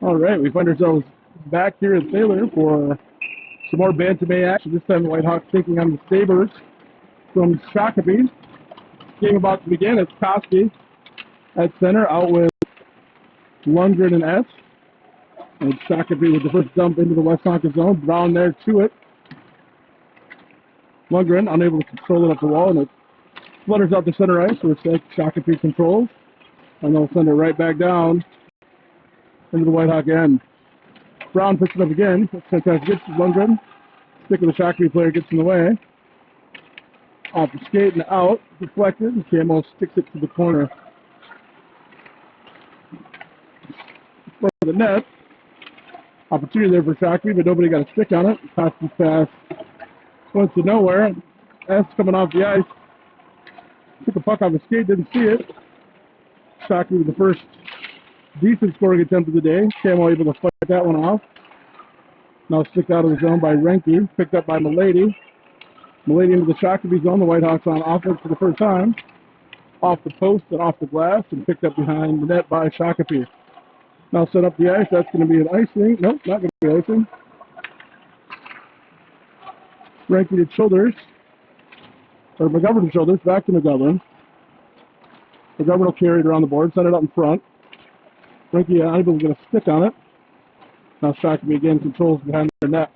All right, we find ourselves back here at Thaler for some more Bantam action. This time the Whitehawks taking on the Sabres from Shakopee. Game about to begin. It's Koski at center, out with Lundgren and S. And Shakopee with the first dump into the Westonka zone. Brown there to it. Lundgren unable to control it up the wall, and it flutters out the center ice, which Shakopee controls. And they'll send it right back down into the Whitehawk end. Brown picks it up again. Sometimes gets to Lundgren. Stick of the Shakopee player gets in the way. Off the skate and out. Deflected. And Camo sticks it to the corner. For the net. Opportunity there for Shakopee, but nobody got a stick on it. Koski's pass went to nowhere. S coming off the ice. Took a puck off the skate, didn't see it. Shakopee with the first decent scoring attempt of the day. Camo able to fight that one off. Now sticked out of the zone by Renke. Picked up by Milady. Milady into the Shakopee zone. The Whitehawks on offense for the first time. Off the post and off the glass, and picked up behind the net by Shakopee. Now set up the ice. That's going to be an icing. Nope, not going to be icing. Renke to Childers. Or McGovern to Childers. Back to McGovern. McGovern will carry it around the board. Set it up in front. Renke unable to get a stick on it. Now Shakopee again controls behind their net.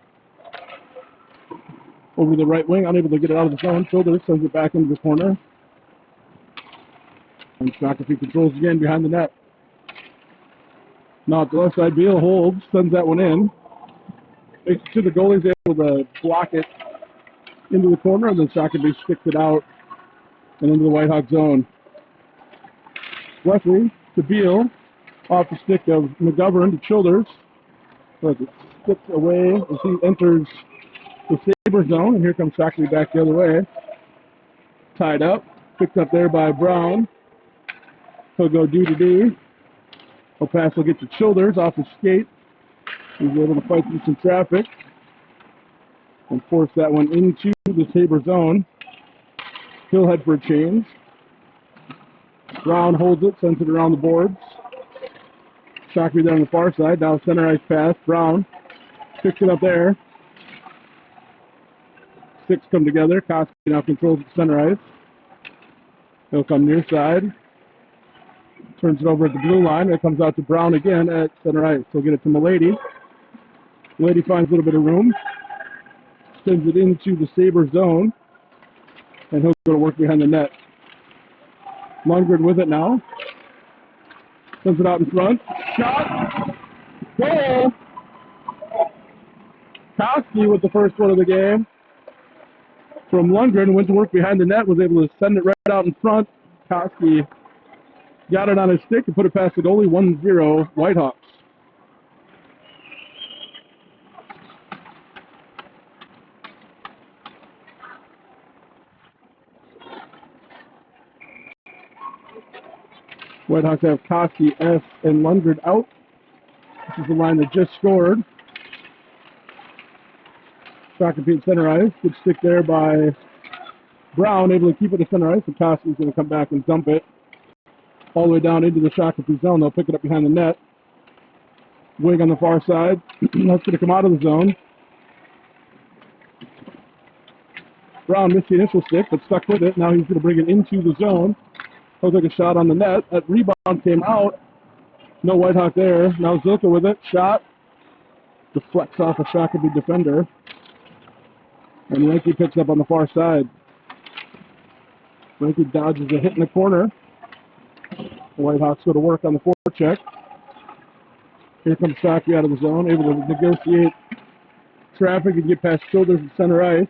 Over to the right wing, unable to get it out of the zone. Childers sends it back into the corner. And Shakopee controls again behind the net. Now at the left side, Beal holds, sends that one in. Makes sure the goalie's able to block it into the corner, and then Shakopee sticks it out and into the Whitehawk zone. Wesley to Beal, off the stick of McGovern to Childers. But it sticks away as he enters the Sabre zone, and here comes Shakopee back the other way. Tied up, picked up there by Brown. He'll go D-to-D. He'll pass will get to Childers off the skate. He's able to fight through some traffic and force that one into the Sabre zone. He'll head for a change. Brown holds it, sends it around the boards. Shakopee there on the far side. Now center ice pass. Brown picks it up there. Six come together. Koski now controls the center ice. He'll come near side. Turns it over at the blue line. It comes out to Brown again at center ice. He'll get it to Milady. Milady finds a little bit of room. Sends it into the Sabre zone. And he'll go to work behind the net. Lundgren with it now. Sends it out in front. Shot. Goal. Koski with the first one of the game. From Lundgren, went to work behind the net, was able to send it right out in front. Koski Got it on his stick and put it past the goalie. 1-0 Whitehawks. Whitehawks have Koski, S, and Lundgren out. This is the line that just scored. Shakopee at center ice. Good stick there by Brown, able to keep it at center ice. And Koski's going to come back and dump it all the way down into the Shakopee zone. They'll pick it up behind the net. Wing on the far side. That's going to come out of the zone. Brown missed the initial stick, but stuck with it. Now he's going to bring it into the zone. He'll take a shot on the net. That rebound came out. No Whitehawk there. Now Zilka with it. Shot. Deflects off a Shakopee defender. And Ranky picks up on the far side. Ranky dodges a hit in the corner. The Whitehawks go to work on the forecheck. Here comes Shakopee out of the zone, able to negotiate traffic and get past shoulders at center ice.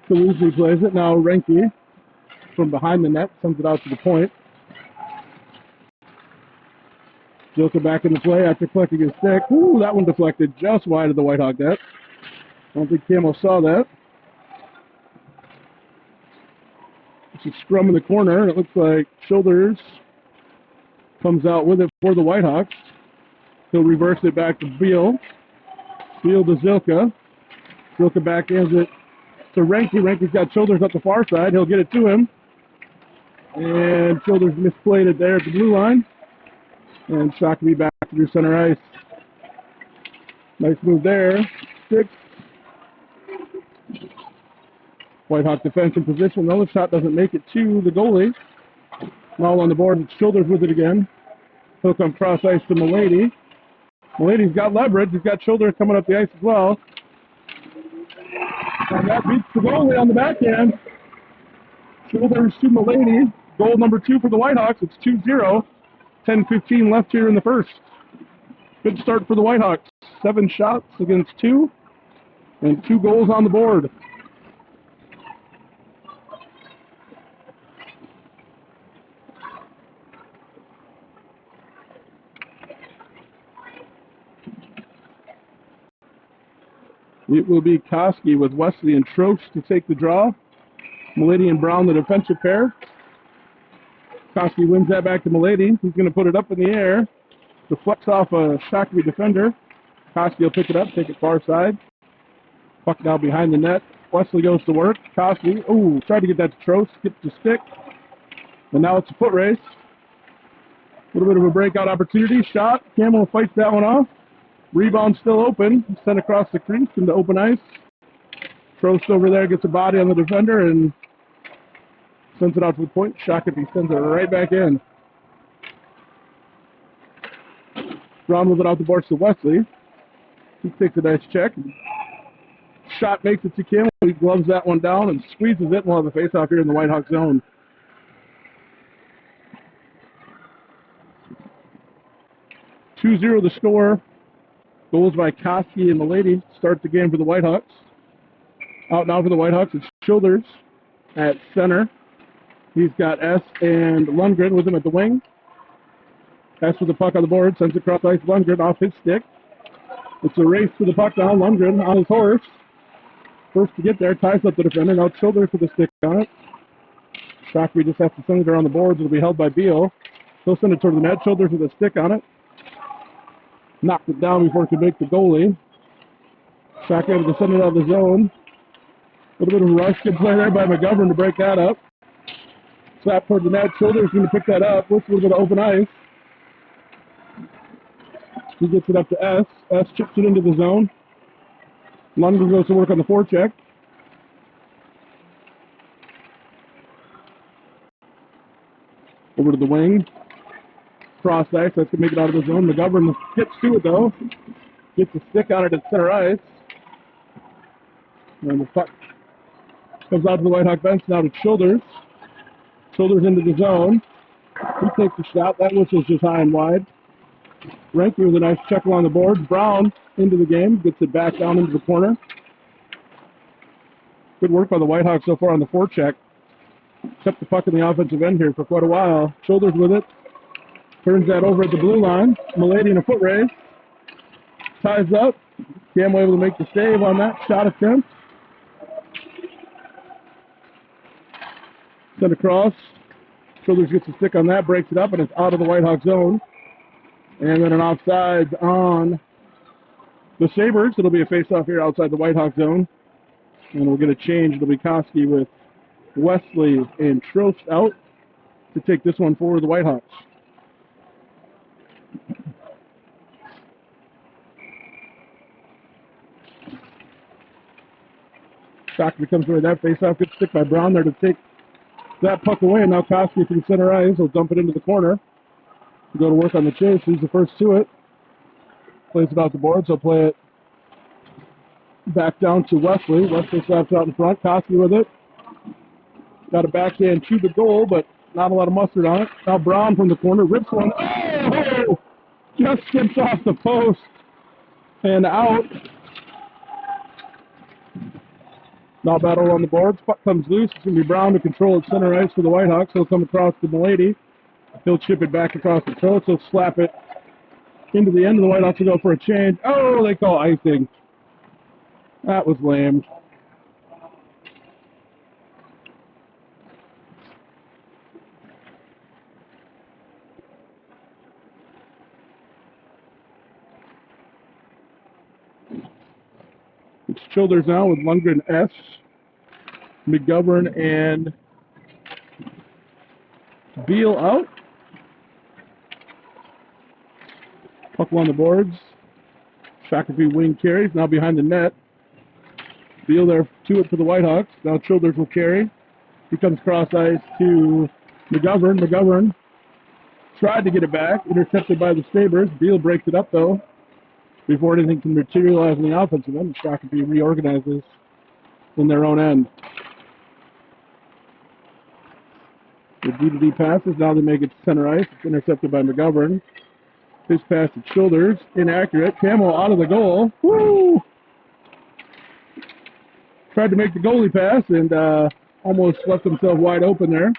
Kaluzi plays it. Now Ranky from behind the net sends it out to the point. Zilka back into play after collecting his stick. Ooh, that one deflected just wide of the Whitehawk net. I don't think Camo saw that. It's a scrum in the corner, and it looks like Shoulders comes out with it for the Whitehawks. He'll reverse it back to Beal. Beal to Zilka. Zilka back ends it to Ranky. Ranky's got Shoulders up the far side. He'll get it to him. And Shoulders misplayed it there at the blue line. And Shakopee back through center ice. Nice move there. 6. Whitehawk defense in position. The other shot doesn't make it to the goalie. All on the board. It's Shoulders with it again. He'll come cross ice to Milady. Milady's got leverage. He's got Shoulders coming up the ice as well. And that beats the goalie on the backhand. Shoulders to Milady. Goal number 2 for the Whitehawks. It's 2-0. 10:15 left here in the first. Good start for the Whitehawks. 7 shots against 2. And 2 goals on the board. It will be Koski with Wesley and Trost to take the draw. Milady and Brown, the defensive pair. Koski wins that back to Milady. He's going to put it up in the air. Deflects off a Shakopee defender. Koski will pick it up, take it far side. Puck now behind the net. Wesley goes to work. Koski, tried to get that to Trost. Gets the stick. And now it's a foot race. A little bit of a breakout opportunity. Shot. Camo fights that one off. Rebound still open. Sent across the crease into open ice. Trost over there gets a body on the defender and sends it out to the point. Shakopee sends it right back in. Brown with it out the boards to Wesley. He takes a nice check. Shot makes it to Kim. He gloves that one down and squeezes it. We'll have a face-off here in the Whitehawk zone. (2-0) the score. Goals by Koski and Milady start the game for the Whitehawks. Out now for the Whitehawks, it's Shoulders at center. He's got S and Lundgren with him at the wing. S with the puck on the board, sends it across ice. Lundgren off his stick. It's a race to the puck now. Lundgren on his horse. First to get there, ties up the defender. Now Shoulders with the stick on it. Shakopee just has to send it around the boards. It'll be held by Beal. He'll send it toward the net. Shoulders with a stick on it. Knocked it down before it could make the goalie. Shaq able to send it out of the zone. A little bit of a rush. Good play there by McGovern to break that up. Slap toward the net. Shoulders going to pick that up. Looks a little bit of open ice. He gets it up to S. S chips it into the zone. Lundgren goes to work on the forecheck. Over to the wing. Cross ice, that's going to make it out of the zone. McGovern gets to it though. Gets a stick on it at center ice. And the puck comes out to the Whitehawk bench now to Shoulders. Shoulders into the zone. He takes a shot. That whistle's just high and wide. Ranky with a nice check along the board. Brown into the game. Gets it back down into the corner. Good work by the Whitehawks so far on the forecheck. Kept the puck in the offensive end here for quite a while. Shoulders with it. Turns that over at the blue line. Milady in a foot race. Ties up. Cam able to make the save on that shot attempt. Sent across. Shoulders gets a stick on that, breaks it up, and it's out of the Whitehawk zone. And then an offside on the Sabres. It'll be a face-off here outside the Whitehawk zone. And we'll get a change. It'll be Koski with Wesley and Trost out to take this one for the Whitehawks. Shakopee comes away that face-off. Good stick by Brown there to take that puck away. Now Koski from center ice will dump it into the corner. Go to work on the chase. He's the first to it. Plays it out the boards. He'll play it back down to Wesley. Wesley slaps out in front. Koski with it. Got a backhand to the goal, but not a lot of mustard on it. Now Brown from the corner rips one. Oh! Just skips off the post and out. Now battle on the boards. Puck comes loose. It's going to be Brown to control at center ice for the Whitehawks. He'll come across to Milady. He'll chip it back across the throat. He'll slap it into the end of the Whitehawks to go for a change. Oh, they call icing. That was lame. It's Childers now with Lundgren S. McGovern and Beal out. Puck on the boards. Shakopee wing carries. Now behind the net. Beal there to it for the Whitehawks. Now Childers will carry. He comes cross ice to McGovern. McGovern tried to get it back. Intercepted by the Sabres. Beal breaks it up though. Before anything can materialize in the offensive end, Shakopee reorganizes in their own end. The D-to-D passes, now they make it to center ice. It's intercepted by McGovern. His pass to Childers, inaccurate. Camo out of the goal. Woo! Tried to make the goalie pass and almost left himself wide open there.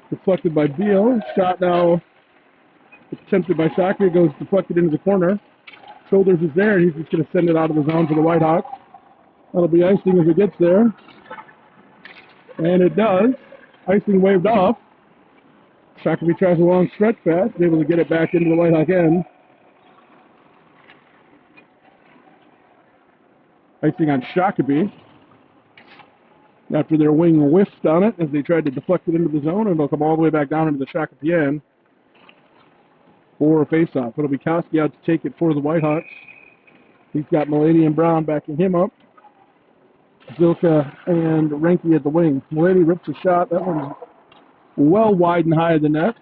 Deflected by Beal. Shot now attempted by Shakopee, goes deflected into the corner. Shoulders is there, and he's just going to send it out of the zone for the Whitehawks. That'll be icing as it gets there. And it does. Icing waved off. Shakopee tries a long stretch pass, able to get it back into the Whitehawk end. Icing on Shakopee. After their wing whiffed on it as they tried to deflect it into the zone, and it'll come all the way back down into the Shakopee end for a face-off. It'll be Koski out to take it for the Whitehawks. He's got Milady and Brown backing him up. Zilka and Renke at the wing. Milady rips a shot. That one's well wide and high of the net.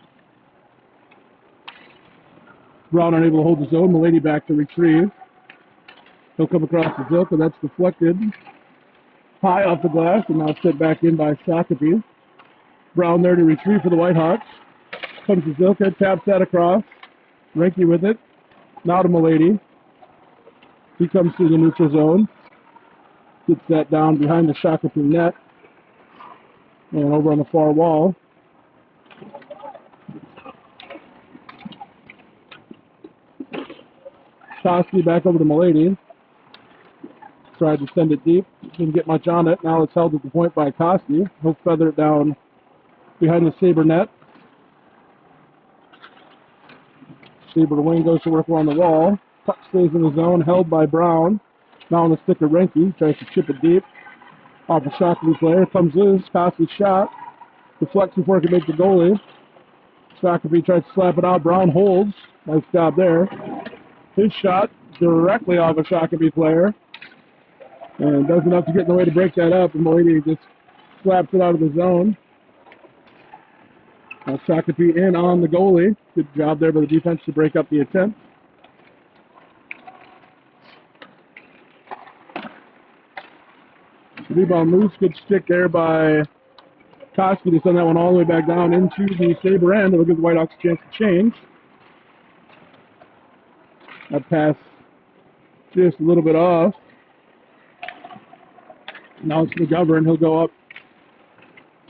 Brown unable to hold his own. Milady back to retrieve. He'll come across to Zilka. That's deflected high off the glass, and now set back in by Shakopee. Brown there to retrieve for the Whitehawks. Comes to Zilka, taps that across. Renke with it. Now to Milady. He comes through the neutral zone. Gets that down behind the Shakopee net. And over on the far wall. Koski back over to Milady. Tried to send it deep. Didn't get much on it. Now it's held at the point by Koski. He'll feather it down behind the Sabre net. Sabre wing goes to work along the wall. Puck stays in the zone, held by Brown. Now on the stick of Renke. Tries to chip it deep. Off the Shakopee player. Comes loose. Koski shot. Deflects before it can make the goalie. Shakopee tries to slap it out. Brown holds. Nice job there. His shot directly off a Shakopee player. And does enough to get in the way to break that up. And Milady just slaps it out of the zone. Now Shakopee in on the goalie. Good job there by the defense to break up the attempt. Rebound loose. Good stick there by Koski to send that one all the way back down into the Sabre end. It'll give the Whitehawks a chance to change. That pass just a little bit off. Now it's McGovern. He'll go up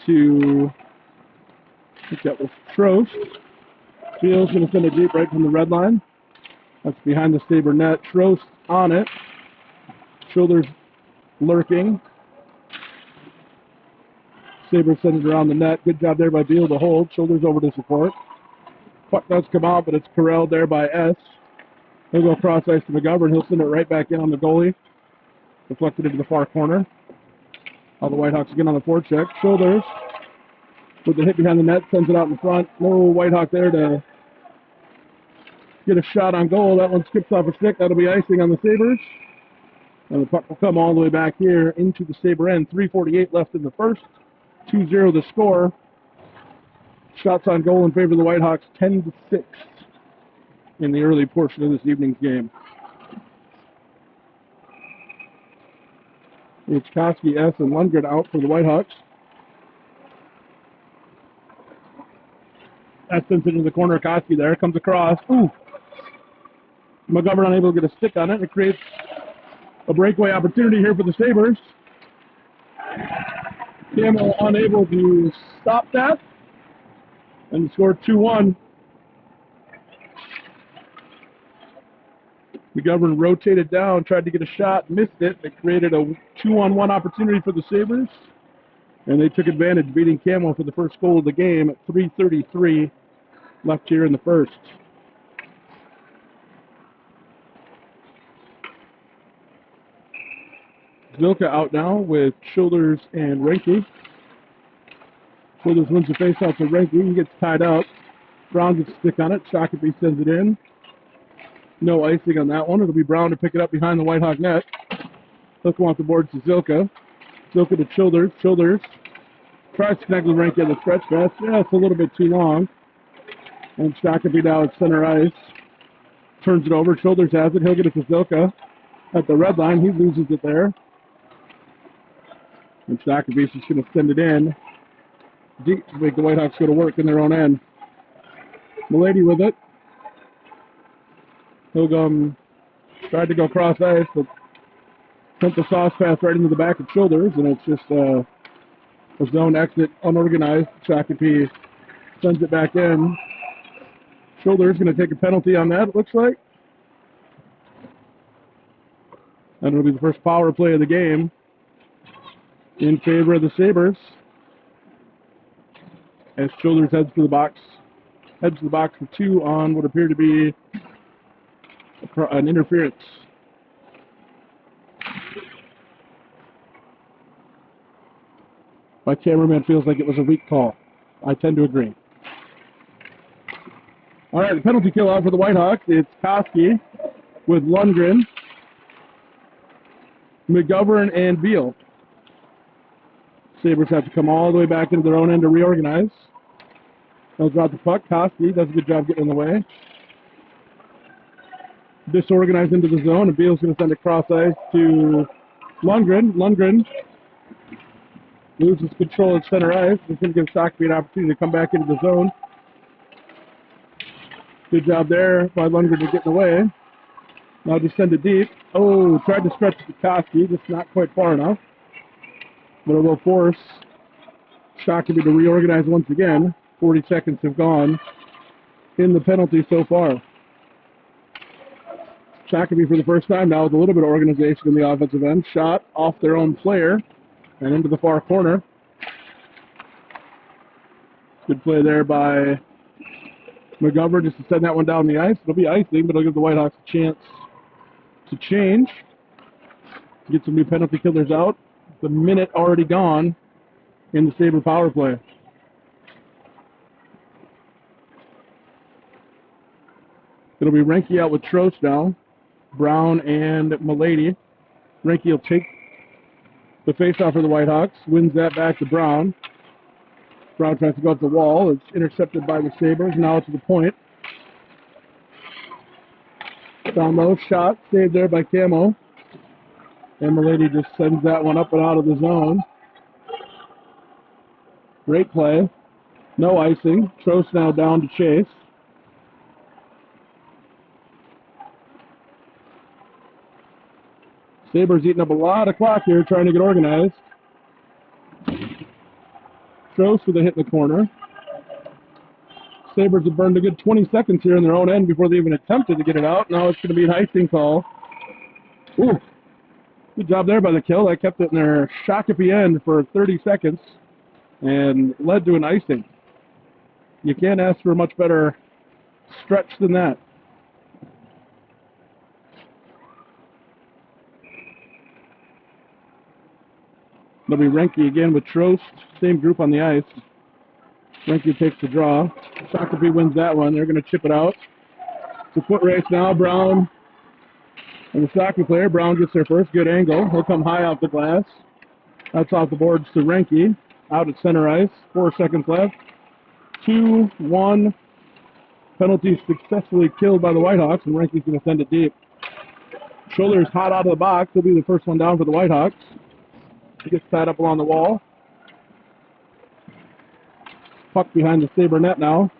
to, I think that was Trost. Beal's going to send it deep right from the red line. That's behind the Sabre net. Trost on it. Shoulders lurking. Sabre sends it around the net. Good job there by Beal to hold. Shoulders over to support. Puck does come out, but it's corralled there by S. He'll go cross ice to McGovern. He'll send it right back in on the goalie. Deflected into the far corner. All the Whitehawks again on the forecheck. Shoulders with the hit behind the net. Sends it out in front. No Whitehawk there to get a shot on goal. That one skips off a stick. That'll be icing on the Sabres. And the puck will come all the way back here into the Sabre end. 3:48 left in the first. 2-0 the score. Shots on goal in favor of the Whitehawks, 10-6 in the early portion of this evening's game. It's Koski, S, and Lundgren out for the Whitehawks. That sends it into the corner of Koski there. Comes across. Ooh. McGovern unable to get a stick on it. It creates a breakaway opportunity here for the Sabres. Camo unable to stop that and score 2-1. McGovern rotated down, tried to get a shot, missed it. It created a 2-on-1 opportunity for the Sabres, and they took advantage, beating Camo for the first goal of the game at 3:33 left here in the first. Zilka out now with Shoulders and Renke. Shoulders wins the faceoff to Renke. He gets tied up. Brown gets a stick on it. Shakopee sends it in. No icing on that one. It'll be Brown to pick it up behind the Whitehawk net. He'll come off the board to Zilka. Zilka to Shoulders. Shoulders tries to connect with Renke on the stretch pass. Yeah, it's a little bit too long. And Shakopee now at center ice. Turns it over. Shoulders has it. He'll get it to Zilka at the red line. He loses it there. And Shakopee's just going to send it in deep to make the Whitehawks go to work in their own end. Milady with it. Hilgum tried to go cross ice, but sent the sauce pass right into the back of Shoulders, and it's just a zone exit, unorganized. Shakopee sends it back in. Shoulders going to take a penalty on that, it looks like. And it'll be the first power play of the game in favor of the Sabres. As Shoulders heads to the box for two on what appeared to be an interference. My cameraman feels like it was a weak call. I tend to agree. All right, the penalty kill out for the Whitehawks. It's Koski with Lundgren, McGovern, and Beal. Sabres have to come all the way back into their own end to reorganize. They'll drop the puck. Koski does a good job getting in the way. Disorganized into the zone, and Beal's going to send it cross ice to Lundgren. Lundgren loses control at center ice. He's going to give Shakopee an opportunity to come back into the zone. Good job there by Lundgren to get in the way. Now just send it deep. Oh, tried to stretch to Koski, just not quite far enough. But it will force Shakopee to reorganize once again. 40 seconds have gone in the penalty so far. Shakopee for the first time now with a little bit of organization in the offensive end. Shot off their own player and into the far corner. Good play there by McGovern just to send that one down the ice. It'll be icing, but it'll give the Whitehawks a chance to change. Get some new penalty killers out. The minute already gone in the Sabre power play. It'll be Renke out with Trost now. Brown and Milady. Renke will take the faceoff for the Whitehawks. Wins that back to Brown. Brown tries to go up the wall. It's intercepted by the Sabres. Now to the point. Down low, shot. Saved there by Camo. And Milady just sends that one up and out of the zone. Great play. No icing. Trost now down to chase. Sabres eating up a lot of clock here trying to get organized. Stross with a hit in the corner. Sabres have burned a good 20 seconds here in their own end before they even attempted to get it out. Now it's going to be an icing call. Ooh, good job there by the kill. That kept it in their Shakopee end for 30 seconds and led to an icing. You can't ask for a much better stretch than that. It'll be Renke again with Trost. Same group on the ice. Renke takes the draw. Shakopee wins that one. They're going to chip it out. It's a foot race now. Brown and the Shakopee player. Brown gets there first. Good angle. He'll come high off the glass. That's off the boards to Renke. Out at center ice. 4 seconds left. 2-1. Penalty successfully killed by the Whitehawks, and Renke's going to send it deep. Schuller's hot out of the box. He'll be the first one down for the Whitehawks. He gets tied up along the wall. Puck behind the Sabre net now.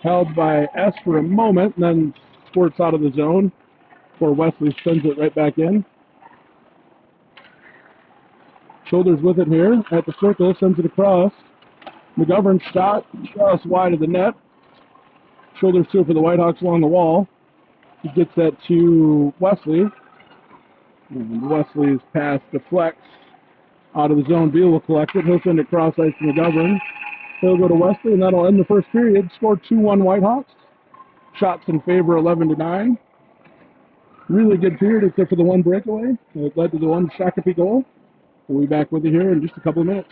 Held by S for a moment, and then squirts out of the zone before Wesley sends it right back in. Shoulders with it here at the circle, sends it across. McGovern shot just wide of the net. Shoulders two for the Whitehawks along the wall. He gets that to Wesley. And Wesley's pass deflects out of the zone. Beal will collect it. He'll send it cross ice to McGovern. He'll go to Wesley, and that'll end the first period. Score 2-1 Whitehawks. Shots in favor 11-9. Really good period except for the one breakaway. It led to the one Shakopee goal. We'll be back with you here in just a couple of minutes.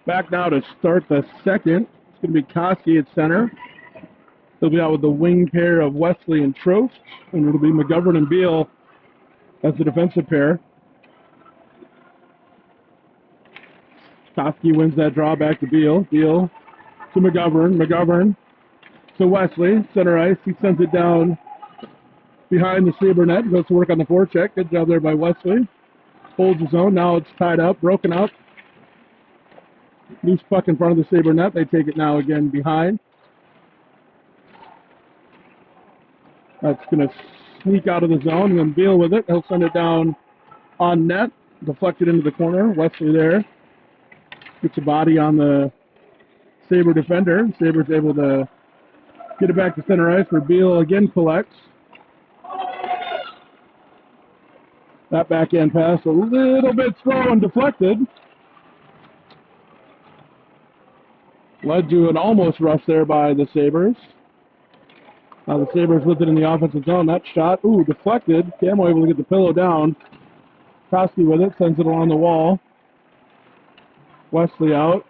Back now to start the second. It's going to be Koski at center. He'll be out with the wing pair of Wesley and Trost, and it'll be McGovern and Beal as the defensive pair. Koski wins that draw back to Beal. Beal to McGovern. McGovern to Wesley. Center ice. He sends it down behind the Sabre net. Goes to work on the forecheck. Good job there by Wesley. Holds his own. Now it's tied up. Broken up. Loose puck in front of the Sabre net. They take it now again behind. That's going to sneak out of the zone and then Beal with it. He'll send it down on net. Deflected into the corner. Wesley there. Gets a body on the Sabre defender. Sabre's able to get it back to center ice where Beal again collects. That backhand pass a little bit slow and deflected. Led to an almost rush there by the Sabres. Now the Sabres with it in the offensive zone. That shot, deflected. Camo able to get the pillow down. Koski with it, sends it along the wall. Wesley out.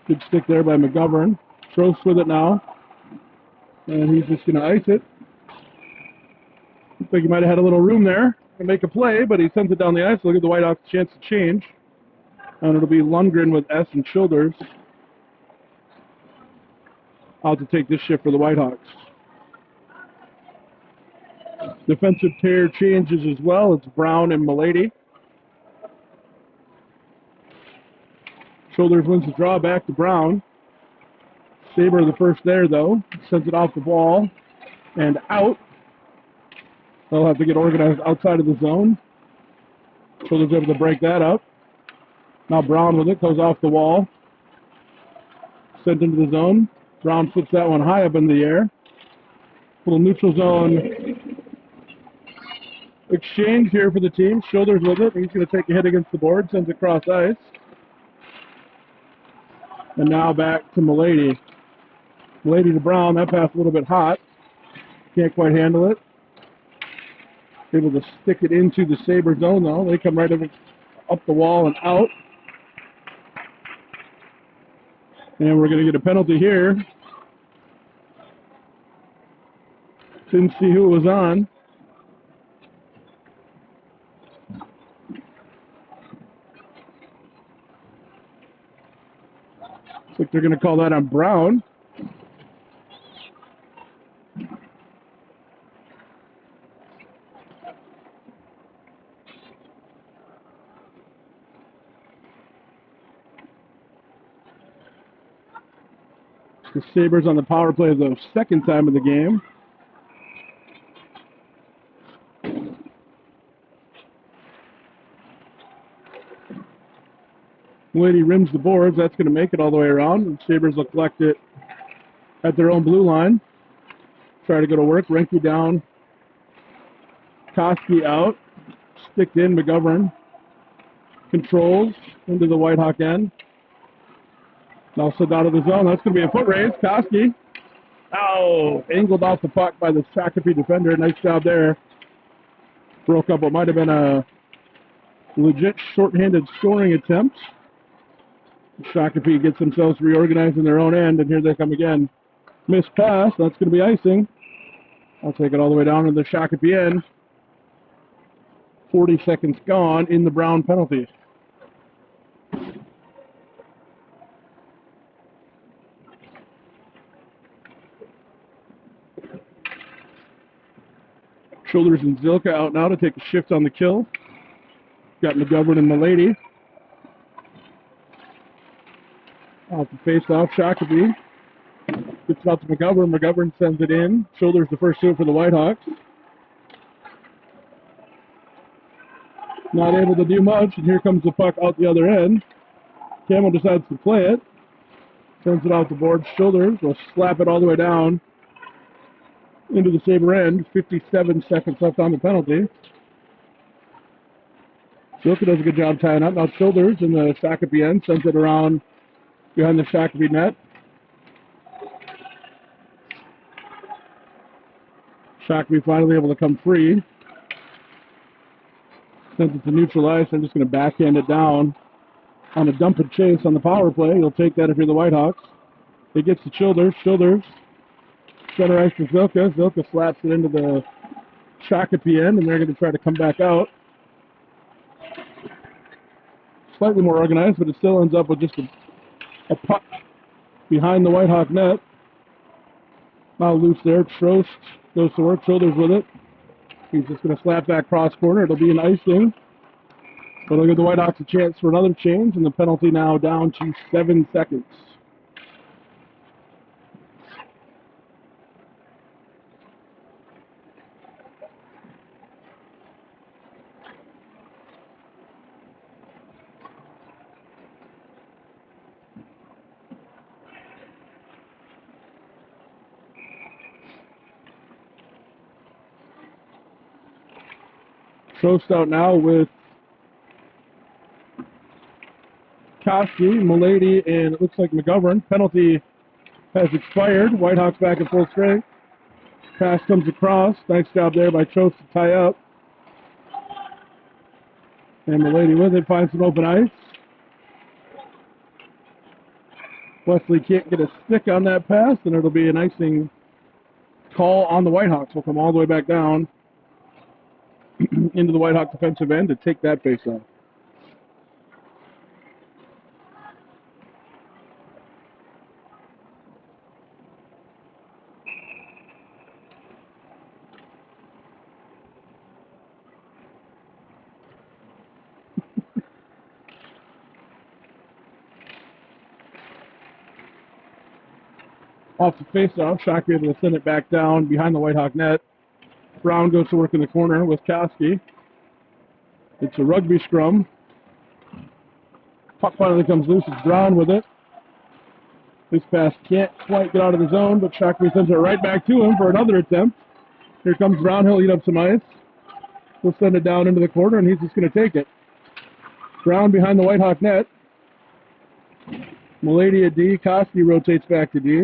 Good stick there by McGovern. Trost with it now. And he's just going to ice it. Looks like he might have had a little room there to make a play, but he sends it down the ice. Look at the Whitehawks' chance to change. And it'll be Lundgren with S and shoulders out to take this shift for the Whitehawks. Defensive pair changes as well. It's Brown and Milady. Shoulders wins the draw back to Brown. Saber the first there, though. Sends it off the ball and out. They'll have to get organized outside of the zone. Shoulders able to break that up. Now Brown with it, goes off the wall. Sent into the zone. Brown flips that one high up in the air. Little neutral zone exchange here for the team. Shoulders with it. He's going to take a hit against the board. Sends it across ice. And now back to Milady. Milady to Brown. That pass a little bit hot. Can't quite handle it. Able to stick it into the Saber zone, though. They come right up the wall and out. And we're going to get a penalty here. Didn't see who it was on. Looks like they're going to call that on Brown. The Sabres on the power play the second time of the game. Milady rims the boards. That's going to make it all the way around. And Sabres will collect it at their own blue line. Try to go to work. Renke down. Koski out. Sticked in. McGovern controls into the Whitehawk end. Now sent out of the zone. That's going to be a foot race. Koski. Oh, angled off the puck by the Shakopee defender. Nice job there. Broke up what might have been a legit shorthanded scoring attempt. Shakopee gets themselves reorganized in their own end, and here they come again. Missed pass. That's going to be icing. I'll take it all the way down to the Shakopee end. 40 seconds gone in the Brown penalty. Shoulders and Zilka out now to take a shift on the kill. Got McGovern and Milady. Off the face-off, Shakopee gets it out to McGovern. McGovern sends it in. Shoulders the first two for the Whitehawks. Not able to do much, and here comes the puck out the other end. Camel decides to play it. Sends it out the board. Shoulders will slap it all the way down into the Sabre end. 57 seconds left on the penalty. Zilka does a good job tying up. Now Shoulders in the Shakopee end. Sends it around behind the Shakopee net. Shakopee finally able to come free. Sends it to neutral ice. I'm just going to backhand it down on a dump and chase on the power play. You'll take that if you're the Whitehawks. It gets to Childers. Childers. Center ice to Zilka. Zilka slaps it into the Shakopee end, and they're going to try to come back out. Slightly more organized, but it still ends up with just a puck behind the Whitehawk net. Now loose there. Trost goes to work. Shoulders with it. He's just going to slap that cross corner. It'll be an icing. But it'll give the Whitehawks a chance for another change, and the penalty now down to 7 seconds. Trost out now with Koski, Milady, and it looks like McGovern. Penalty has expired. Whitehawks back at full strength. Pass comes across. Nice job there by Trost to tie up. And Milady with it finds some open ice. Wesley can't get a stick on that pass, and it'll be an icing call on the Whitehawks. We'll come all the way back down into the Whitehawk defensive end to take that face off. Off the face-off, Shakopee able to send it back down behind the Whitehawk net. Brown goes to work in the corner with Koski. It's a rugby scrum. Puck finally comes loose. It's Brown with it. This pass can't quite get out of the zone, but Shakopee sends it right back to him for another attempt. Here comes Brown. He'll eat up some ice. He'll send it down into the corner, and he's just going to take it. Brown behind the Whitehawk net. Milady at D. Koski rotates back to D.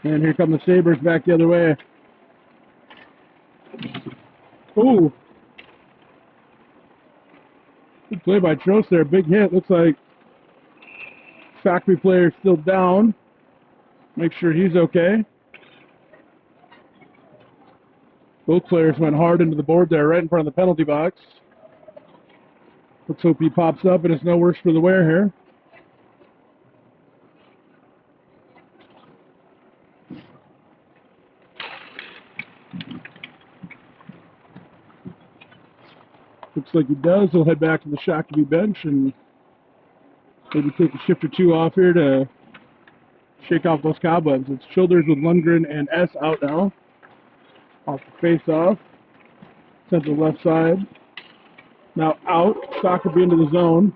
And here come the Sabres back the other way. Ooh. Good play by Trost there. Big hit. Looks like Shakopee player still down. Make sure he's okay. Both players went hard into the board there, right in front of the penalty box. Let's hope he pops up and it's no worse for the wear here. Looks like he does. He'll head back to the Shakopee bench and maybe take a shift or two off here to shake off those cobwebs. It's Childers with Lundgren and S out now. Off the face-off. Sent to the left side. Now out. Shakopee into the zone.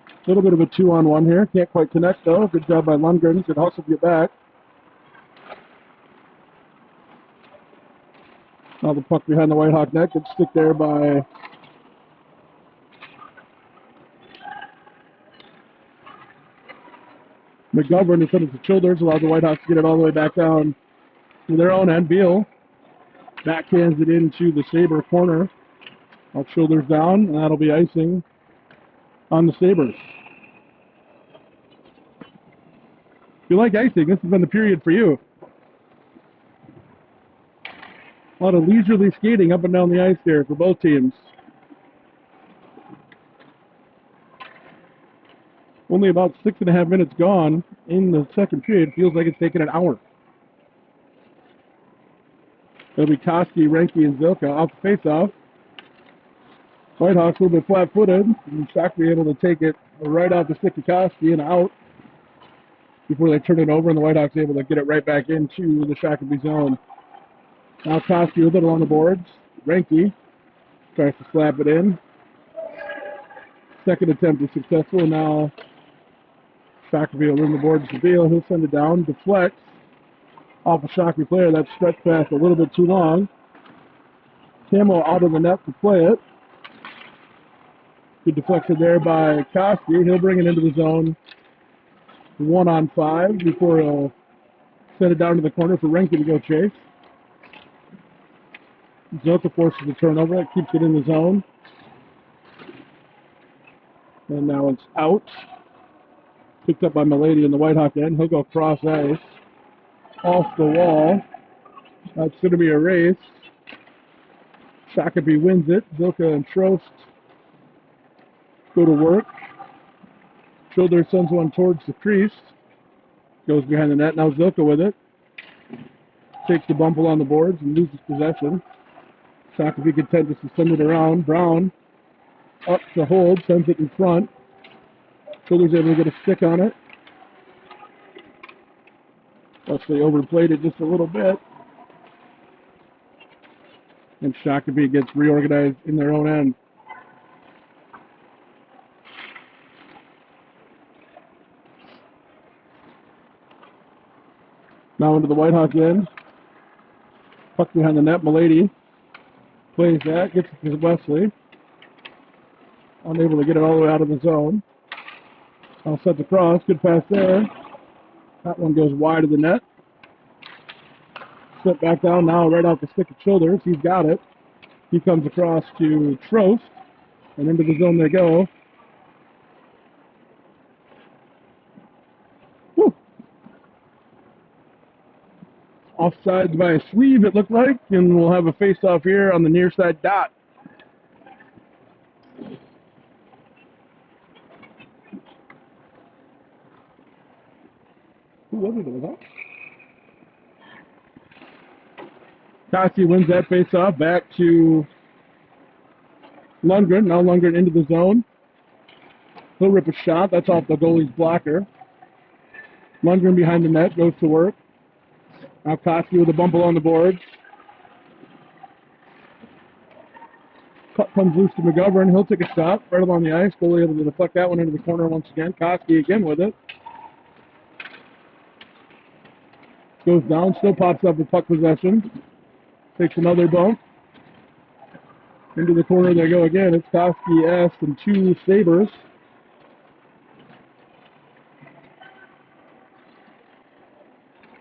A little bit of a 2-on-1 here. Can't quite connect though. Good job by Lundgren. Good hustle to get back. Now the puck behind the Whitehawk net. Good stick there by McGovern to send it to Childers. Allows the Whitehawks to get it all the way back down to their own end. Beal backhands it into the Sabre corner. Now Childers down, and that'll be icing on the Sabres. If you like icing, this has been the period for you. A lot of leisurely skating up and down the ice here for both teams. Only about 6.5 minutes gone in the second period. Feels like it's taken an hour. It'll be Koski, Renke, and Zilka off the face-off. Whitehawks a little bit flat-footed, and Shakopee able to take it right off the stick of Koski and out before they turn it over, and the Whitehawks able to get it right back into the Shakopee zone. Now Koski with it along the boards. Renke tries to slap it in. Second attempt is successful, and now Shakopee will win the boards to Beal. He'll send it down, deflects off a Shakopee player. That stretch pass a little bit too long. Camo out of the net to play it. Good deflection there by Koski. He'll bring it into the zone 1-on-5 before he'll send it down to the corner for Renke to go chase. Zilka forces the turnover. That keeps it in the zone. And now it's out. Picked up by Milady in the Whitehawk end. He'll go cross ice. Off the wall. That's going to be a race. Shakopee wins it. Zilka and Trost go to work. Childers sends one towards the crease. Goes behind the net. Now Zilka with it. Takes the bump along the boards and loses possession. Shakopee content just to send it around. Brown up to hold. Sends it in front. Childers able to get a stick on it. Wesley overplayed it just a little bit. And Shakopee gets reorganized in their own end. Now into the Whitehawk end. Puck behind the net. Milady plays that. Gets it to Wesley. Unable to get it all the way out of the zone. I'll set the cross. Good pass there. That one goes wide of the net. Set back down now right off the stick of Childers. He's got it. He comes across to Trost. And into the zone they go. Whew. Offsides by a sleeve, it looked like. And we'll have a face-off here on the near side dot. Who was it? Was that? Koski wins that face-off. Back to Lundgren. Now Lundgren into the zone. He'll rip a shot. That's off the goalie's blocker. Lundgren behind the net, goes to work. Now Koski with a bumble on the boards. Puck comes loose to McGovern. He'll take a shot right along the ice. Goalie able to deflect that one into the corner once again. Koski again with it. Goes down, still pops up with puck possession. Takes another bump. Into the corner they go again. It's Koski, S, and 2 Sabres.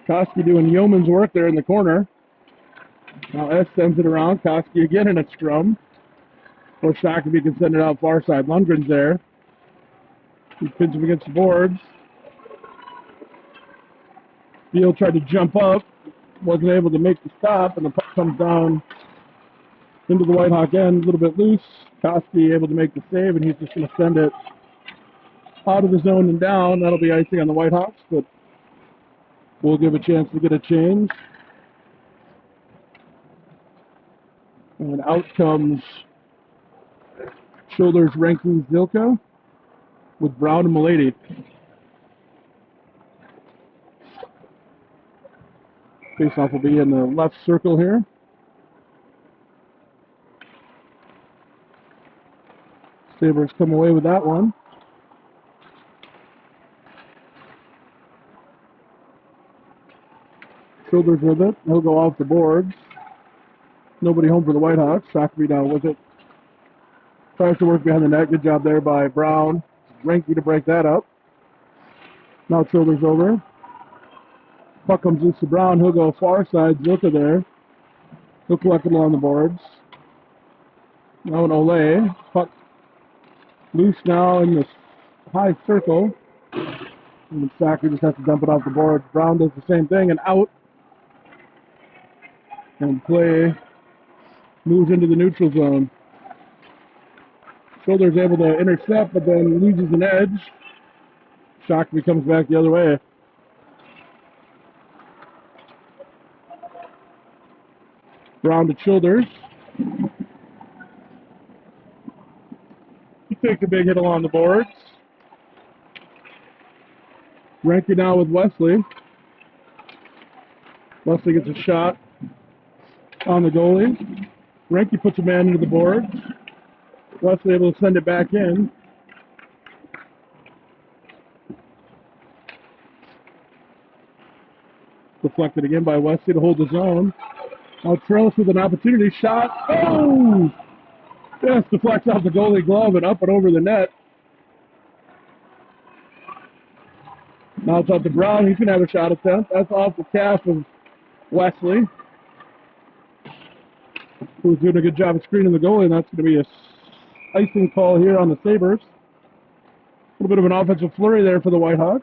Koski doing yeoman's work there in the corner. Now S sends it around. Koski again in a scrum. Or Shakopee can send it out far side. Lundgren's there. He pins him against the boards. Beal tried to jump up. Wasn't able to make the stop, and the puck comes down into the Whitehawk end, a little bit loose. Koski able to make the save, and he's just going to send it out of the zone and down. That'll be icing on the Whitehawks, but we'll give a chance to get a change. And out comes Shoulders, Renke, Zilka with Brown and Milady. Faceoff will be in the left circle here. Sabres come away with that one. Shoulders with it. He'll go off the boards. Nobody home for the Whitehawks. Shakopee down with it. Tries to work behind the net. Good job there by Brown. Renke to break that up. Now Shoulders over. Puck comes loose to Brown. He'll go far side. Zilka there. He'll collect it along the boards. Now an Ole. Puck loose now in the high circle. And Sacker just has to dump it off the board. Brown does the same thing and out. And play moves into the neutral zone. Shoulders able to intercept, but then loses an edge. Shakopee comes back the other way. Brown to Childers. He takes a big hit along the boards. Renke now with Wesley. Wesley gets a shot on the goalie. Renke puts a man into the boards. Wesley able to send it back in. Deflected again by Wesley to hold the zone. Now Trost with an opportunity shot. Oh! Just deflects off the goalie glove and up and over the net. Now it's up to Brown. He's going to have a shot attempt. That's off the calf of Wesley, who's doing a good job of screening the goalie, and that's going to be a icing call here on the Sabres. A little bit of an offensive flurry there for the Whitehawks.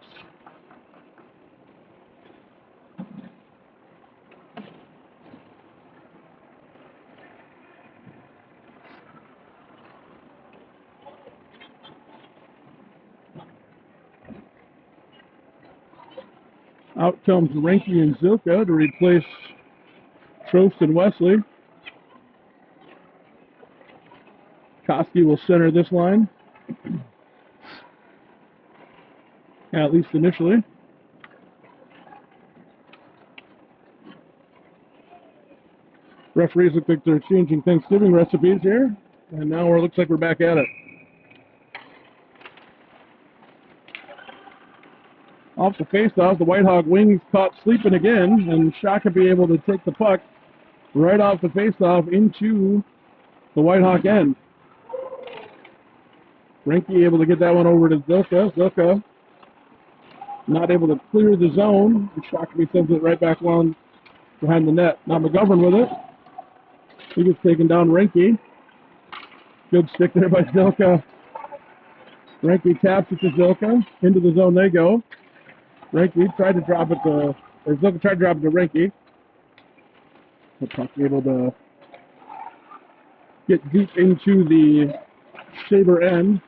Out comes Renke and Zilka to replace Trost and Wesley. Koski will center this line, at least initially. Referees look like they're changing Thanksgiving recipes here, and now it looks like we're back at it. Off the faceoff, the Whitehawk wings caught sleeping again, and Shakopee able to take the puck right off the faceoff into the Whitehawk end. Renke able to get that one over to Zilka. Zilka not able to clear the zone. Shakopee sends it right back along behind the net. Now McGovern with it. He gets taken down. Renke. Good stick there by Zilka. Renke taps it to Zilka. Into the zone they go. Renke tried to drop it to, or Zilka tried to drop it to Renke. The puck able to get deep into the Sabre end.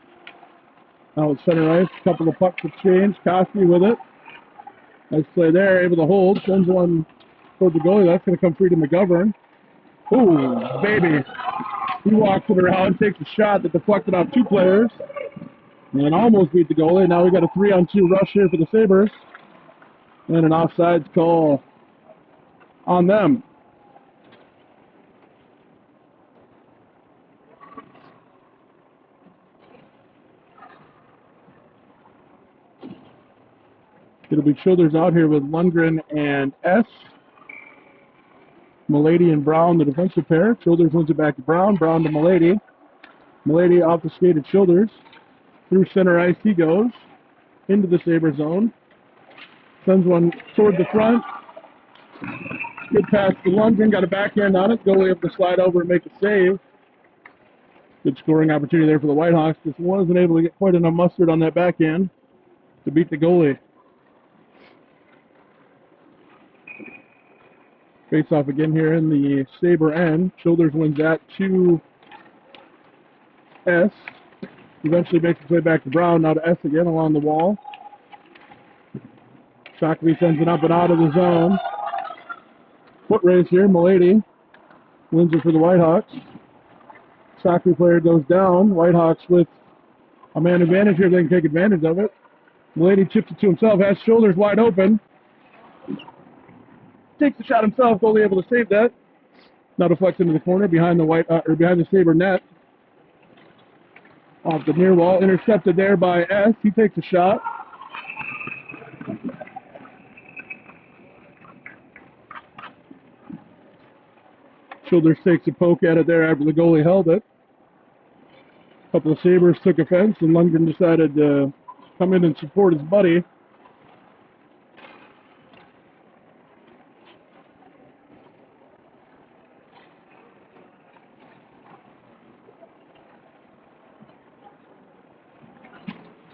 Now it's center ice. A couple of pucks exchange. Koski with it. Nice play there. Able to hold. Sends one toward the goalie. That's going to come free to McGovern. Ooh, baby. He walks it around, takes a shot that deflected off two players, and almost beat the goalie. Now we got a 3-on-2 rush here for the Sabres. And an offsides call on them. It'll be Childers out here with Lundgren and S. Milady and Brown, the defensive pair. Childers wins it back to Brown. Brown to Milady. Milady off the skate of Childers. Through center ice he goes. Into the Sabre zone. Sends one toward the front. Good pass to Lundgren. Got a backhand on it. Goalie able to slide over and make a save. Good scoring opportunity there for the Whitehawks. Just wasn't able to get quite enough mustard on that backhand to beat the goalie. Face off again here in the Sabre end. Childers wins that to S. Eventually makes his way back to Brown. Now to S again along the wall. Shakopee sends it up and out of the zone. Foot race here. Milady wins it for the Whitehawks. Shakopee player goes down. Whitehawks with a man advantage here. They can take advantage of it. Milady chips it to himself. Has shoulders wide open. Takes the shot himself, only able to save that. Now deflects into the corner behind the behind the Sabre net. Off the near wall, intercepted there by S. He takes a shot. Childers takes a poke at it there after the goalie held it. A couple of Sabres took offense, and Lundgren decided to come in and support his buddy.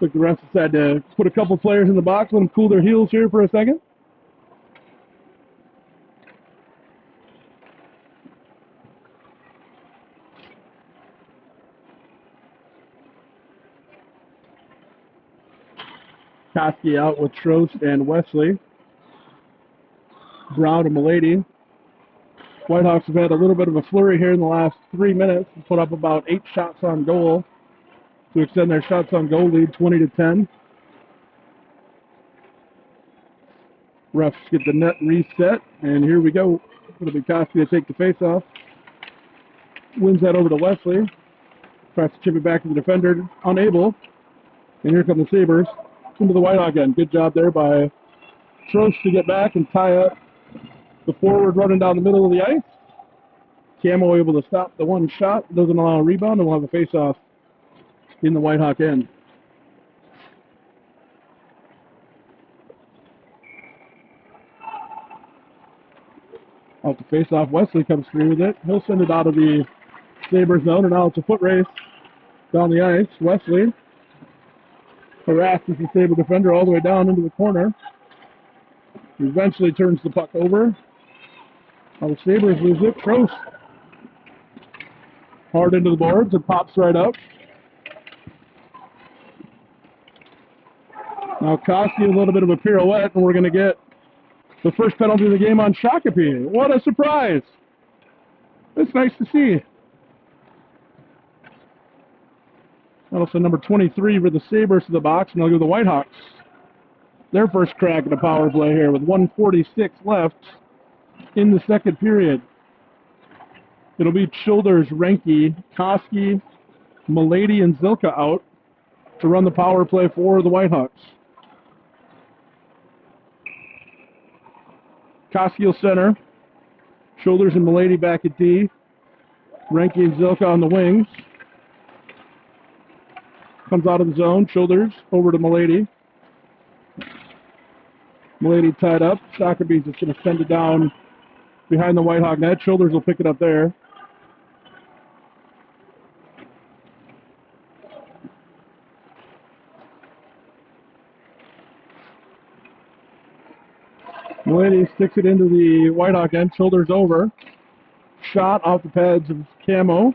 Looks like the refs decided to put a couple players in the box, let them cool their heels here for a second. Koski out with Trost and Wesley. Brown and Milady. Whitehawks have had a little bit of a flurry here in the last 3 minutes. Put up about 8 shots on goal to extend their shots on goal lead 20-10. Refs get the net reset, and here we go. It'll be Koski to take the face-off. Wins that over to Wesley. Tries to chip it back to the defender. Unable. And here come the Sabres. Into the Whitehawk end. Good job there by Trost to get back and tie up the forward running down the middle of the ice. Camo able to stop the one shot. Doesn't allow a rebound, and we'll have a face-off in the Whitehawk end. Off the face-off, Wesley comes through with it. He'll send it out of the Sabre zone, and now it's a foot race down the ice. Wesley harasses the Sabre defender all the way down into the corner. He eventually turns the puck over. Now the Sabres lose it. Trost hard into the boards and pops right up. Now Koski a little bit of a pirouette, and we're going to get the first penalty of the game on Shakopee. What a surprise! It's nice to see. That'll send number 23 for the Sabres to the box, and they'll give the Whitehawks their first crack at a power play here with 1:46 left in the second period. It'll be Childers, Renke, Koski, Milady, and Zilka out to run the power play for the Whitehawks. Koski will center. Childers and Milady back at D. Renke and Zilka on the wings. Comes out of the zone. Childers over to Milady. Milady tied up. Shakopee's just going to send it down behind the Whitehawk net. Childers will pick it up there. Milady sticks it into the Whitehawk end. Childers over. Shot off the pads of Camo.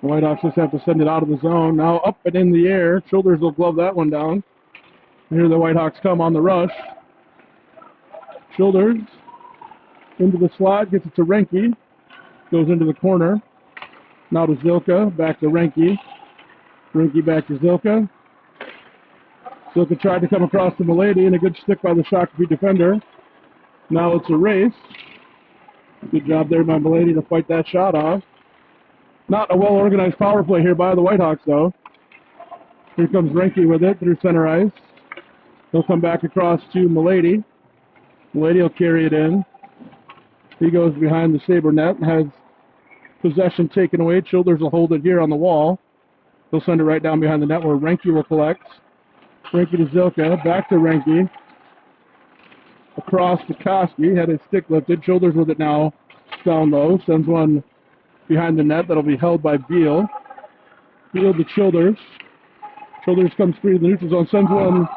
The Whitehawks just have to send it out of the zone. Now up and in the air. Childers will glove that one down. Here the Whitehawks come on the rush. Childers into the slot. Gets it to Renke. Goes into the corner. Now to Zilka. Back to Renke. Renke back to Zilka. Silka tried to come across to Milady, and a good stick by the Shakopee defender. Now it's a race. Good job there by Milady to fight that shot off. Not a well-organized power play here by the Whitehawks, though. Here comes Renke with it through center ice. He'll come back across to Milady. Milady will carry it in. He goes behind the Sabre net and has possession taken away. Childers will hold it here on the wall. He'll send it right down behind the net where Renke will collect. Renke to Zilka. Back to Renke. Across to Koski. Had his stick lifted. Childers with it now. Down low. Sends one behind the net. That'll be held by Beal. Beal to Childers. Childers comes free to the neutral zone. Sends one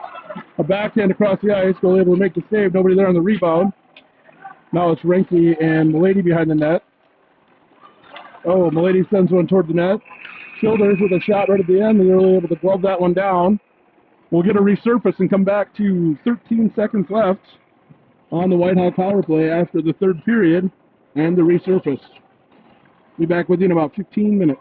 a backhand across the ice. Goal able to make the save. Nobody there on the rebound. Now it's Renke and Milady behind the net. Oh, Milady sends one toward the net. Childers with a shot right at the end, and they're able to glove that one down. We'll get a resurface and come back to 13 seconds left on the Whitehawk power play after the third period and the resurface. Be back with you in about 15 minutes.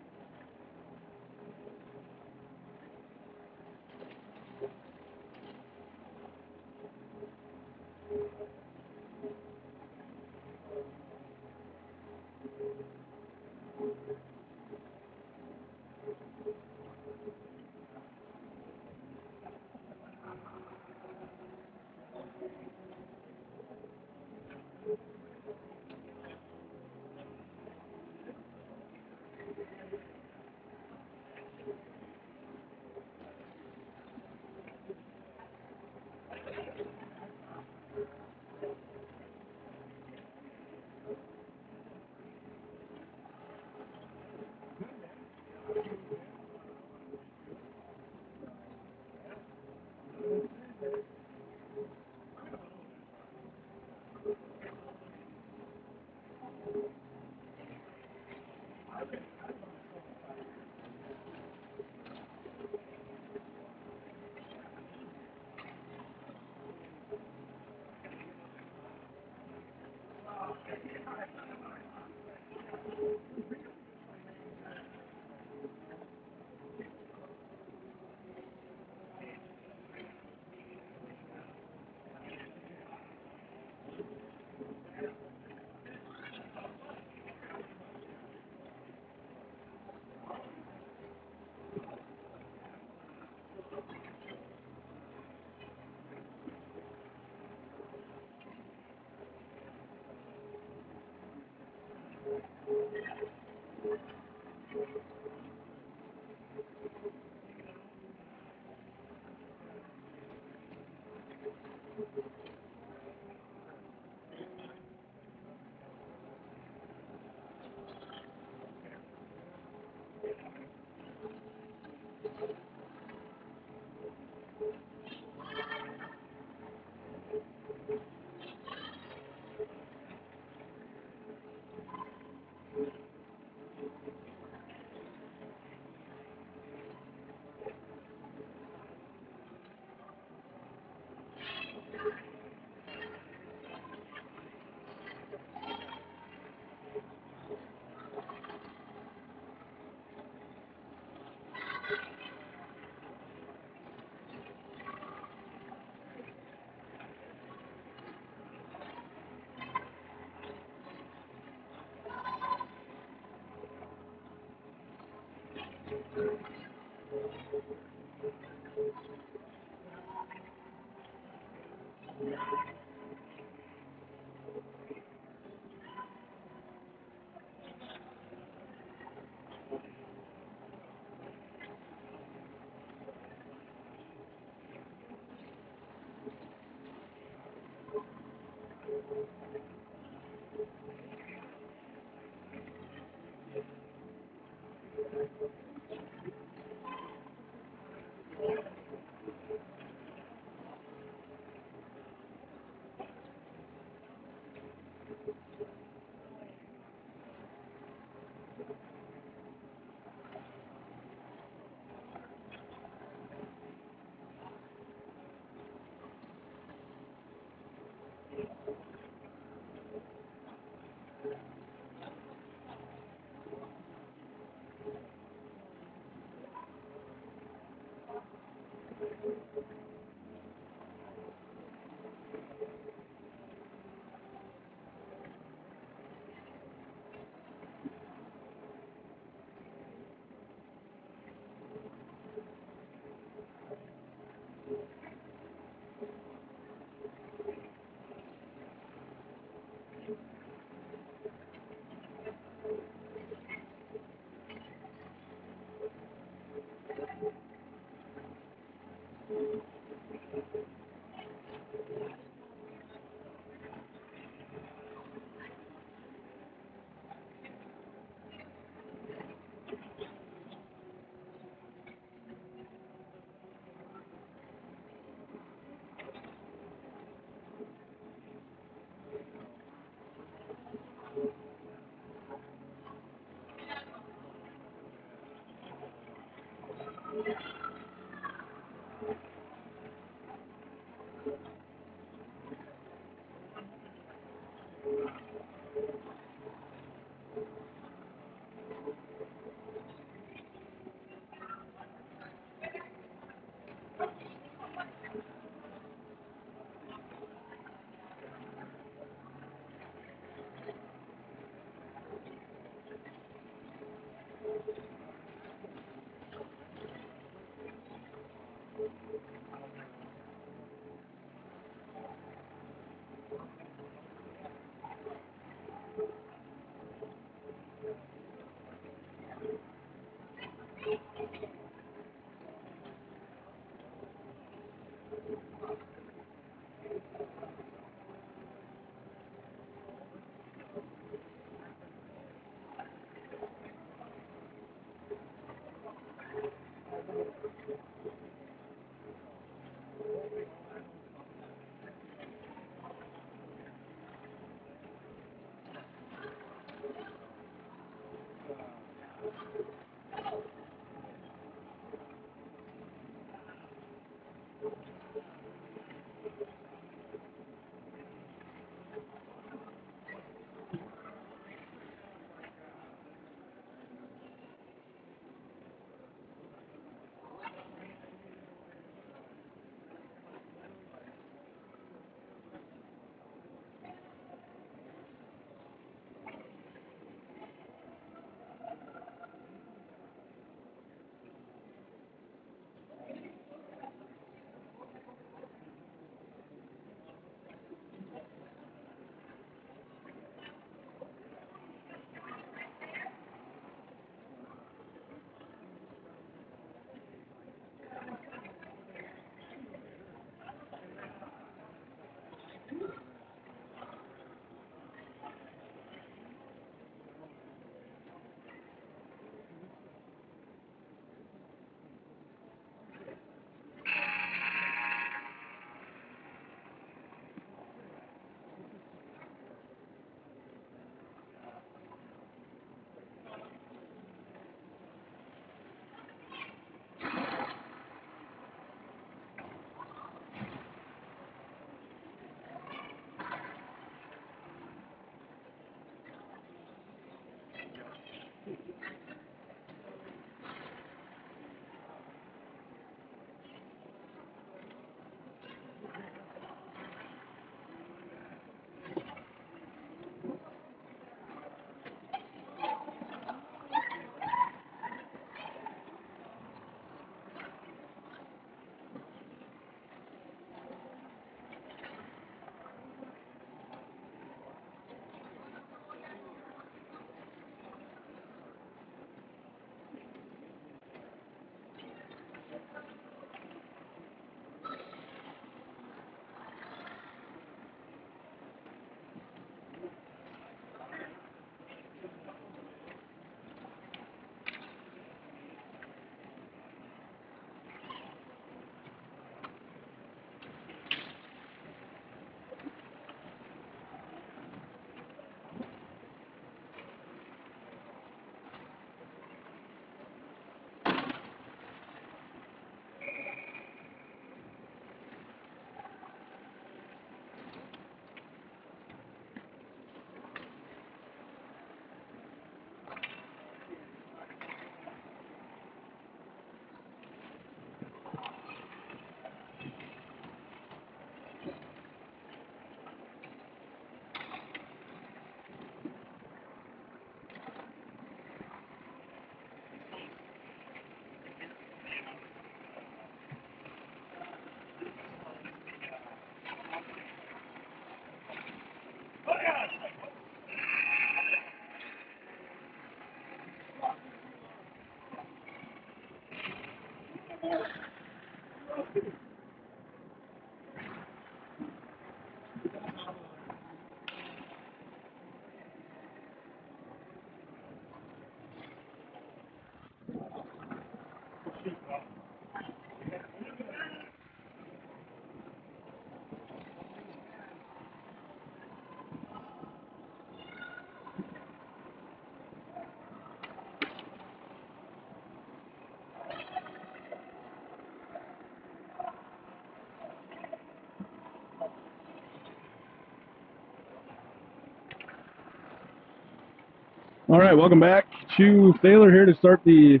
All right, welcome back to Thaler here to start the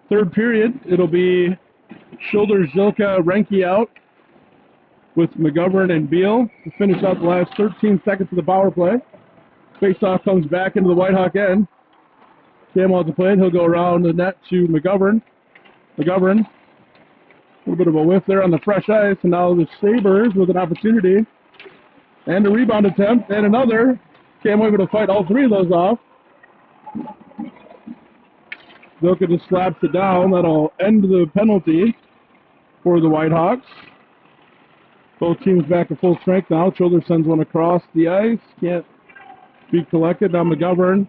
third period. It'll be Shoulders, Zilka, Renke out with McGovern and Beal to finish out the last 13 seconds of the power play. Faceoff comes back into the Whitehawk end. Cam on the plate. He'll go around the net to McGovern. McGovern, a little bit of a whiff there on the fresh ice, and now the Sabres with an opportunity and a rebound attempt and another. Cam able to fight all three of those off. Zilka just slaps it down. That'll end the penalty for the Whitehawks. Both teams back at full strength now. Childers sends one across the ice. Can't be collected. Now McGovern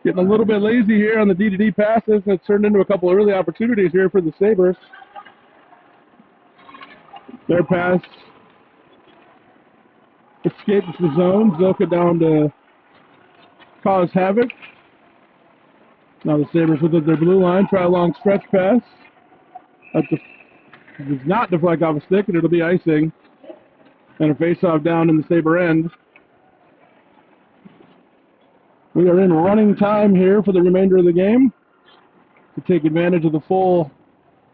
getting a little bit lazy here on the D-to-D passes. It's turned into a couple of early opportunities here for the Sabres. Their pass escapes the zone. Zilka down to cause havoc. Now the Sabres within their blue line. Try a long stretch pass. Does not deflect off a stick, and it'll be icing. And a face-off down in the Sabre end. We are in running time here for the remainder of the game to take advantage of the full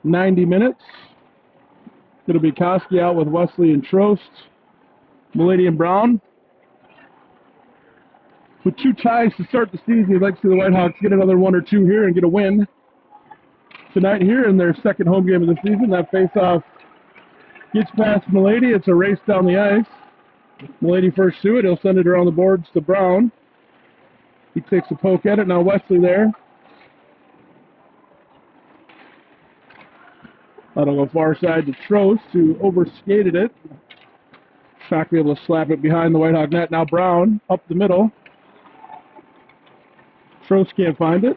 90 minutes. It'll be Koski out with Wesley and Trost, Milady and Brown. With two ties to start the season, you'd like to see the Whitehawks get another one or two here and get a win tonight here in their second home game of the season. That face-off gets past Milady. It's a race down the ice. Milady first to it. He'll send it around the boards to Brown. He takes a poke at it. Now Wesley there. That'll go far side to Trost, who overskated it. Shakopee able to slap it behind the Whitehawk net. Now Brown up the middle. Trost can't find it.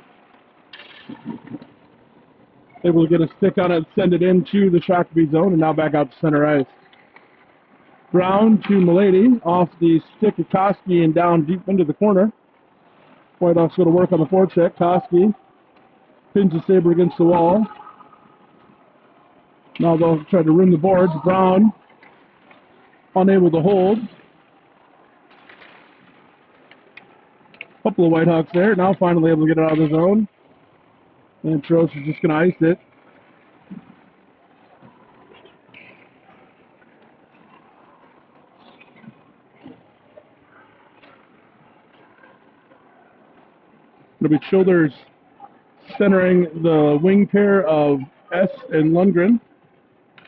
Able to get a stick on it and send it into the Shakopee zone, and now back out to center ice. Brown to Milady, off the stick of Koski and down deep into the corner. Whitehawks going to work on the forecheck. Koski pins the Sabre against the wall. Now they'll try to ruin the boards. Brown unable to hold. Couple of Whitehawks there. Now finally able to get it out of the zone. And Trost is just going to ice it. It'll be Childers centering the wing pair of S and Lundgren.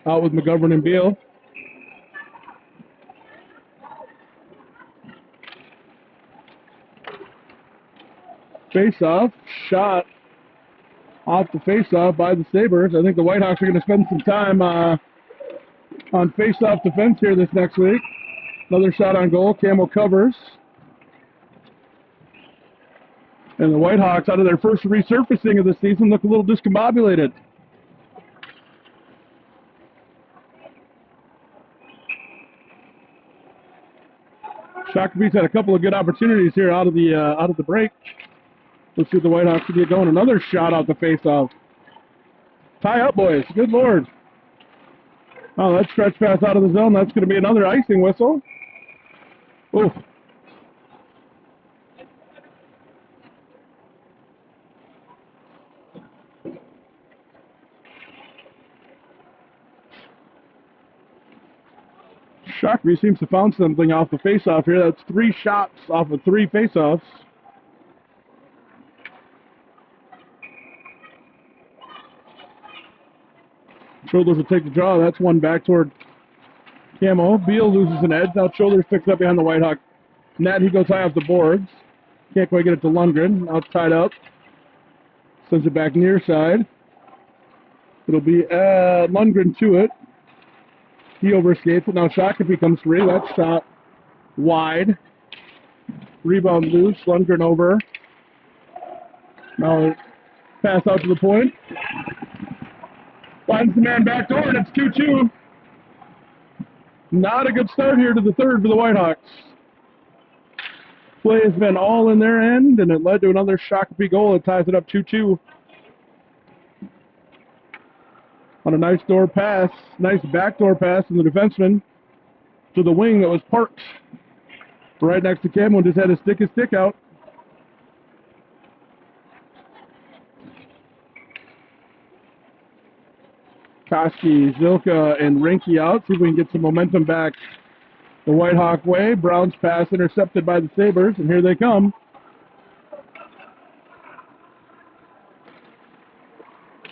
Out with McGovern and Beal. Face-off. Shot off the face-off by the Sabres. I think the Whitehawks are going to spend some time on face-off defense here this next week. Another shot on goal. Camel covers. And the Whitehawks, out of their first resurfacing of the season, look a little discombobulated. Shakopee's had a couple of good opportunities here out of the break. Let's see if the Whitehawks can get going. Another shot out the face-off. Tie up, boys. Good Lord. Oh, that stretch pass out of the zone. That's going to be another icing whistle. Oof. Shakopee seems to found something off the face-off here. That's 3 shots off of 3 face-offs. Childers will take the draw. That's one back toward Camo. Beal loses an edge. Now Childers picks up behind the Whitehawk net. He goes high off the boards. Can't quite get it to Lundgren. Now it's tied up. Sends it back near side. It'll be Lundgren to it. He overskates it. Now Shakopee comes free. That shot wide. Rebound loose. Lundgren over. Now pass out to the point. Finds the man back door, and it's 2-2. Not a good start here to the third for the Whitehawks. Play has been all in their end, and it led to another Shakopee goal that ties it up 2-2. On a nice door pass, nice backdoor pass from the defenseman to the wing that was parked right next to Cam and just had to stick his stick out. Koski, Zilka, and Rinke out. See if we can get some momentum back the Whitehawk way. Brown's pass intercepted by the Sabres, and here they come.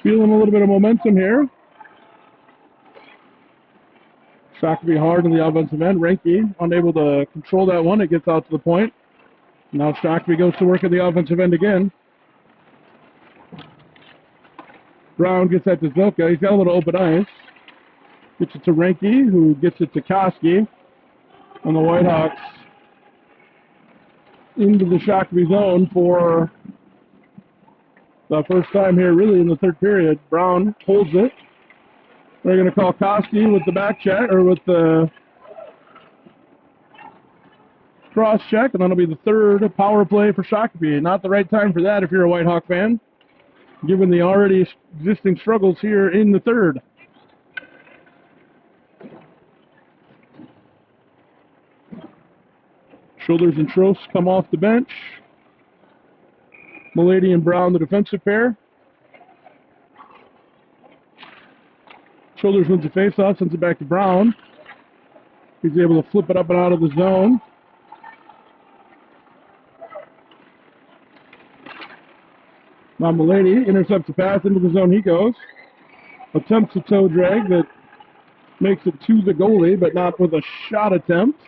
Feeling a little bit of momentum here. Shakopee hard in the offensive end. Rinke unable to control that one. It gets out to the point. Now Shakopee goes to work at the offensive end again. Brown gets that to Zilka. He's got a little open ice. Gets it to Rinke, who gets it to Koski. And the Whitehawks into the Shakopee zone for the first time here really in the third period. Brown holds it. They're going to call Koski with the back check, or with the cross check, and that'll be the third power play for Shakopee. Not the right time for that if you're a Whitehawk fan, given the already existing struggles here in the third. Shoulders and Trost come off the bench. Milady and Brown, the defensive pair. Shoulders wins the faceoff, sends it back to Brown. He's able to flip it up and out of the zone. Now Milady intercepts the pass into the zone. He goes. Attempts a toe drag that makes it to the goalie, but not with a shot attempt.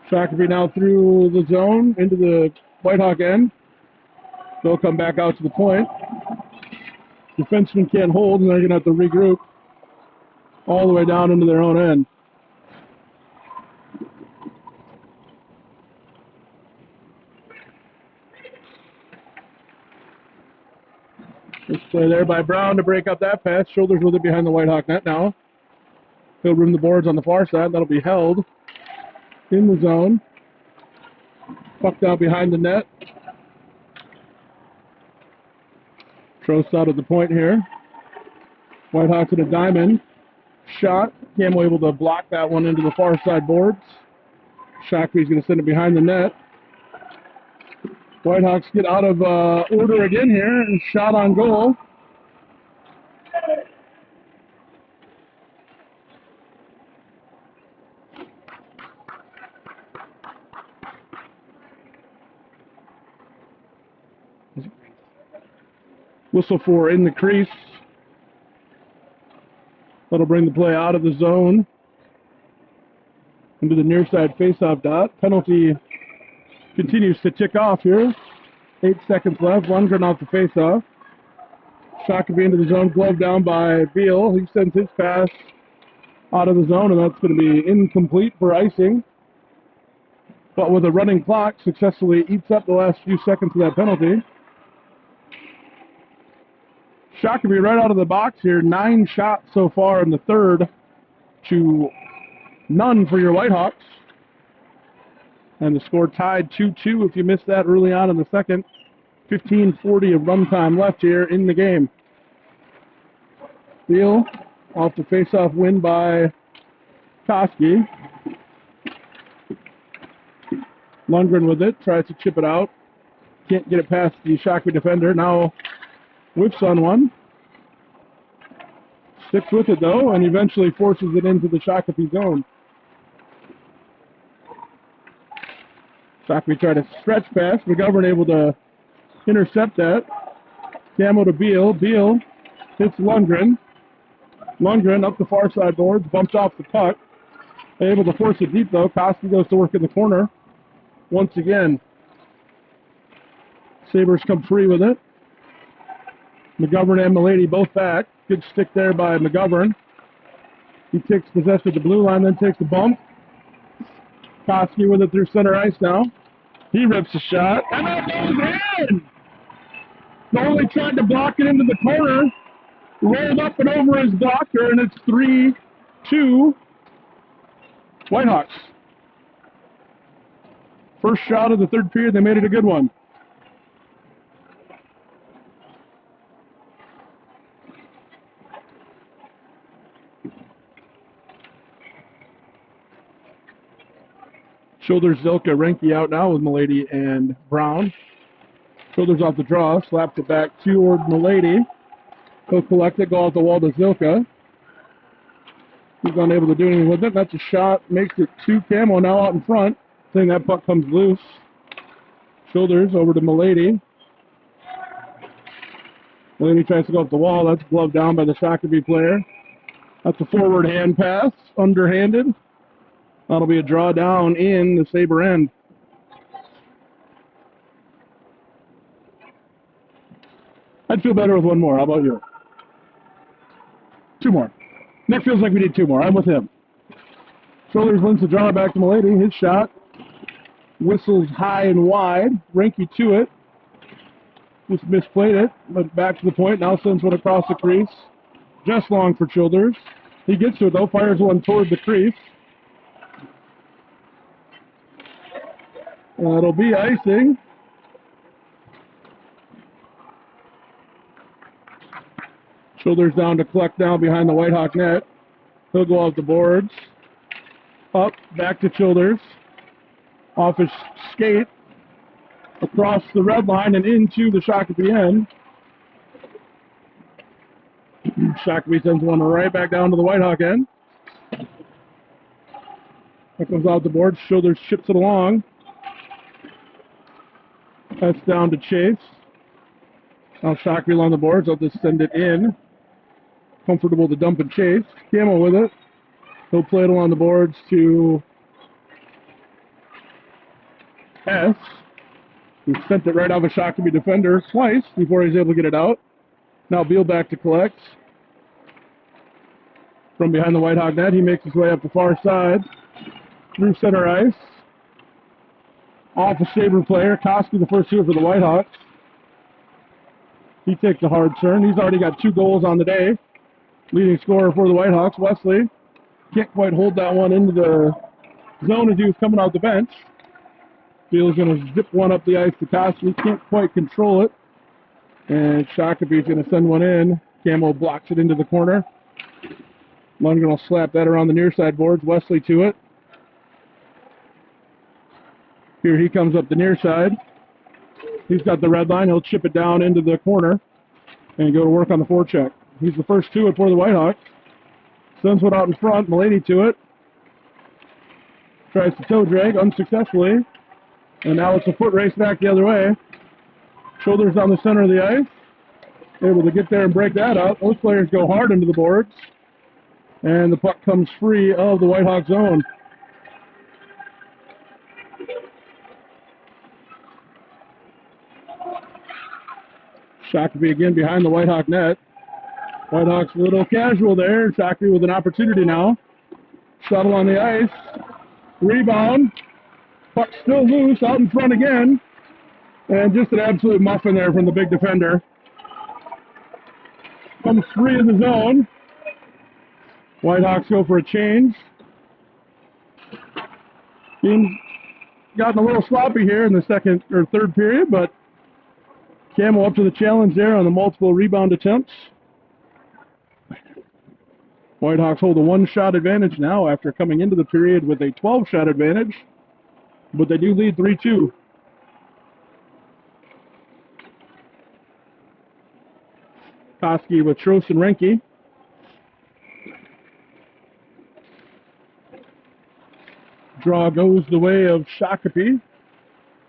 Shakopee now through the zone into the Whitehawk end. They'll come back out to the point. Defensemen can't hold, and they're going to have to regroup all the way down into their own end. Good play there by Brown to break up that pass. Shoulders with it behind the Whitehawk net now. He'll room the boards on the far side. That'll be held in the zone. Puck down behind the net. Trost out at the point here. Whitehawks at a diamond. Shot. Camo able to block that one into the far side boards. Shakopee's going to send it behind the net. Whitehawks get out of order again here, and shot on goal. Whistle for in the crease. That'll bring the play out of the zone into the near side faceoff dot. Penalty continues to tick off here. 8 seconds left. Lundgren off the faceoff. Shakopee into the zone. Glove down by Beal. He sends his pass out of the zone, and that's going to be incomplete for icing. But with a running clock, successfully eats up the last few seconds of that penalty. Shakopee right out of the box here. 9 shots so far in the third to none for your Whitehawks. And the score tied 2-2 if you missed that early on in the second. 15:40 of runtime left here in the game. Beal off the faceoff win by Koski. Lundgren with it, tries to chip it out. Can't get it past the Shakopee defender. Now whips on one. Sticks with it though, and eventually forces it into the Shakopee zone. Shakopee tried a stretch pass. McGovern able to intercept that. Camo to Beal. Beal hits Lundgren. Lundgren up the far side boards, bumps off the puck. Able to force it deep though. Koski goes to work in the corner. Once again, Sabres come free with it. McGovern and Milady both back. Good stick there by McGovern. He takes possession of the blue line, then takes the bump. Koski with it through center ice now. He rips a shot, and that goes in! Goalie tried to block it into the corner. Rolled up and over his blocker, and it's 3-2 Whitehawks. First shot of the third period, they made it a good one. Shoulders Zilka, Rinke out now with Milady and Brown. Shoulders off the draw, slaps it back toward Milady. He'll collect it, go off the wall to Zilka. He's unable to do anything with it. That's a shot. Makes it 2 Camo now out in front. Saying that puck comes loose. Shoulders over to Milady. Milady tries to go up the wall. That's gloved down by the Shakopee player. That's a forward hand pass. Underhanded. That'll be a draw down in the Sabre end. I'd feel better with one more. How about you? 2 more. Nick feels like we need 2 more. I'm with him. Shoulders wins the draw back to Milady. His shot whistles high and wide. Renke to it. Just misplayed it, but back to the point. Now sends one across the crease. Just long for Childers. He gets to it though. Fires one toward the crease. It'll be icing. Shoulders down to collect now behind the Whitehawk net. He'll go off the boards. Up, back to Childers. Off his skate. Across the red line and into the Shakopee end. Shakopee sends one right back down to the Whitehawk end. That comes out the board. Shoulders chips it along. That's down to Chase. Now Shakopee on the boards. They'll just send it in. Comfortable to dump and chase. Camo with it. He'll play it along the boards to S. He sent it right off a Shakopee defender twice before he's able to get it out. Now Beal back to collect. From behind the Whitehawk net, he makes his way up the far side. Through center ice. Off a Sabre player. Koski, the first shooter for the Whitehawks. He takes a hard turn. He's already got 2 goals on the day. Leading scorer for the Whitehawks, Wesley. Can't quite hold that one into the zone as he was coming out the bench. Beal's going to zip one up the ice to Koski. Can't quite control it. And Shakopee's going to send one in. Camo blocks it into the corner. Lundgren will slap that around the near side boards. Wesley to it. Here he comes up the near side. He's got the red line. He'll chip it down into the corner and go to work on the forecheck. He's the first to it for the Whitehawks. Sends one out in front. Milady to it. Tries to toe drag unsuccessfully. And now it's a foot race back the other way. Shoulders on the center of the ice. Able to get there and break that up. Those players go hard into the boards. And the puck comes free of the Whitehawk zone. Shakopee again behind the Whitehawk net. Whitehawks a little casual there. Shakopee with an opportunity now. Shuttle on the ice. Rebound. Puck still loose out in front again. And just an absolute muffin there from the big defender. Comes free in the zone. Whitehawks go for a change. Team's gotten a little sloppy here in the second or third period, but Camo up to the challenge there on the multiple rebound attempts. Whitehawks hold a 1-shot advantage now after coming into the period with a 12-shot advantage, but they do lead 3-2. Koski with Trost and Renke. Draw goes the way of Shakopee.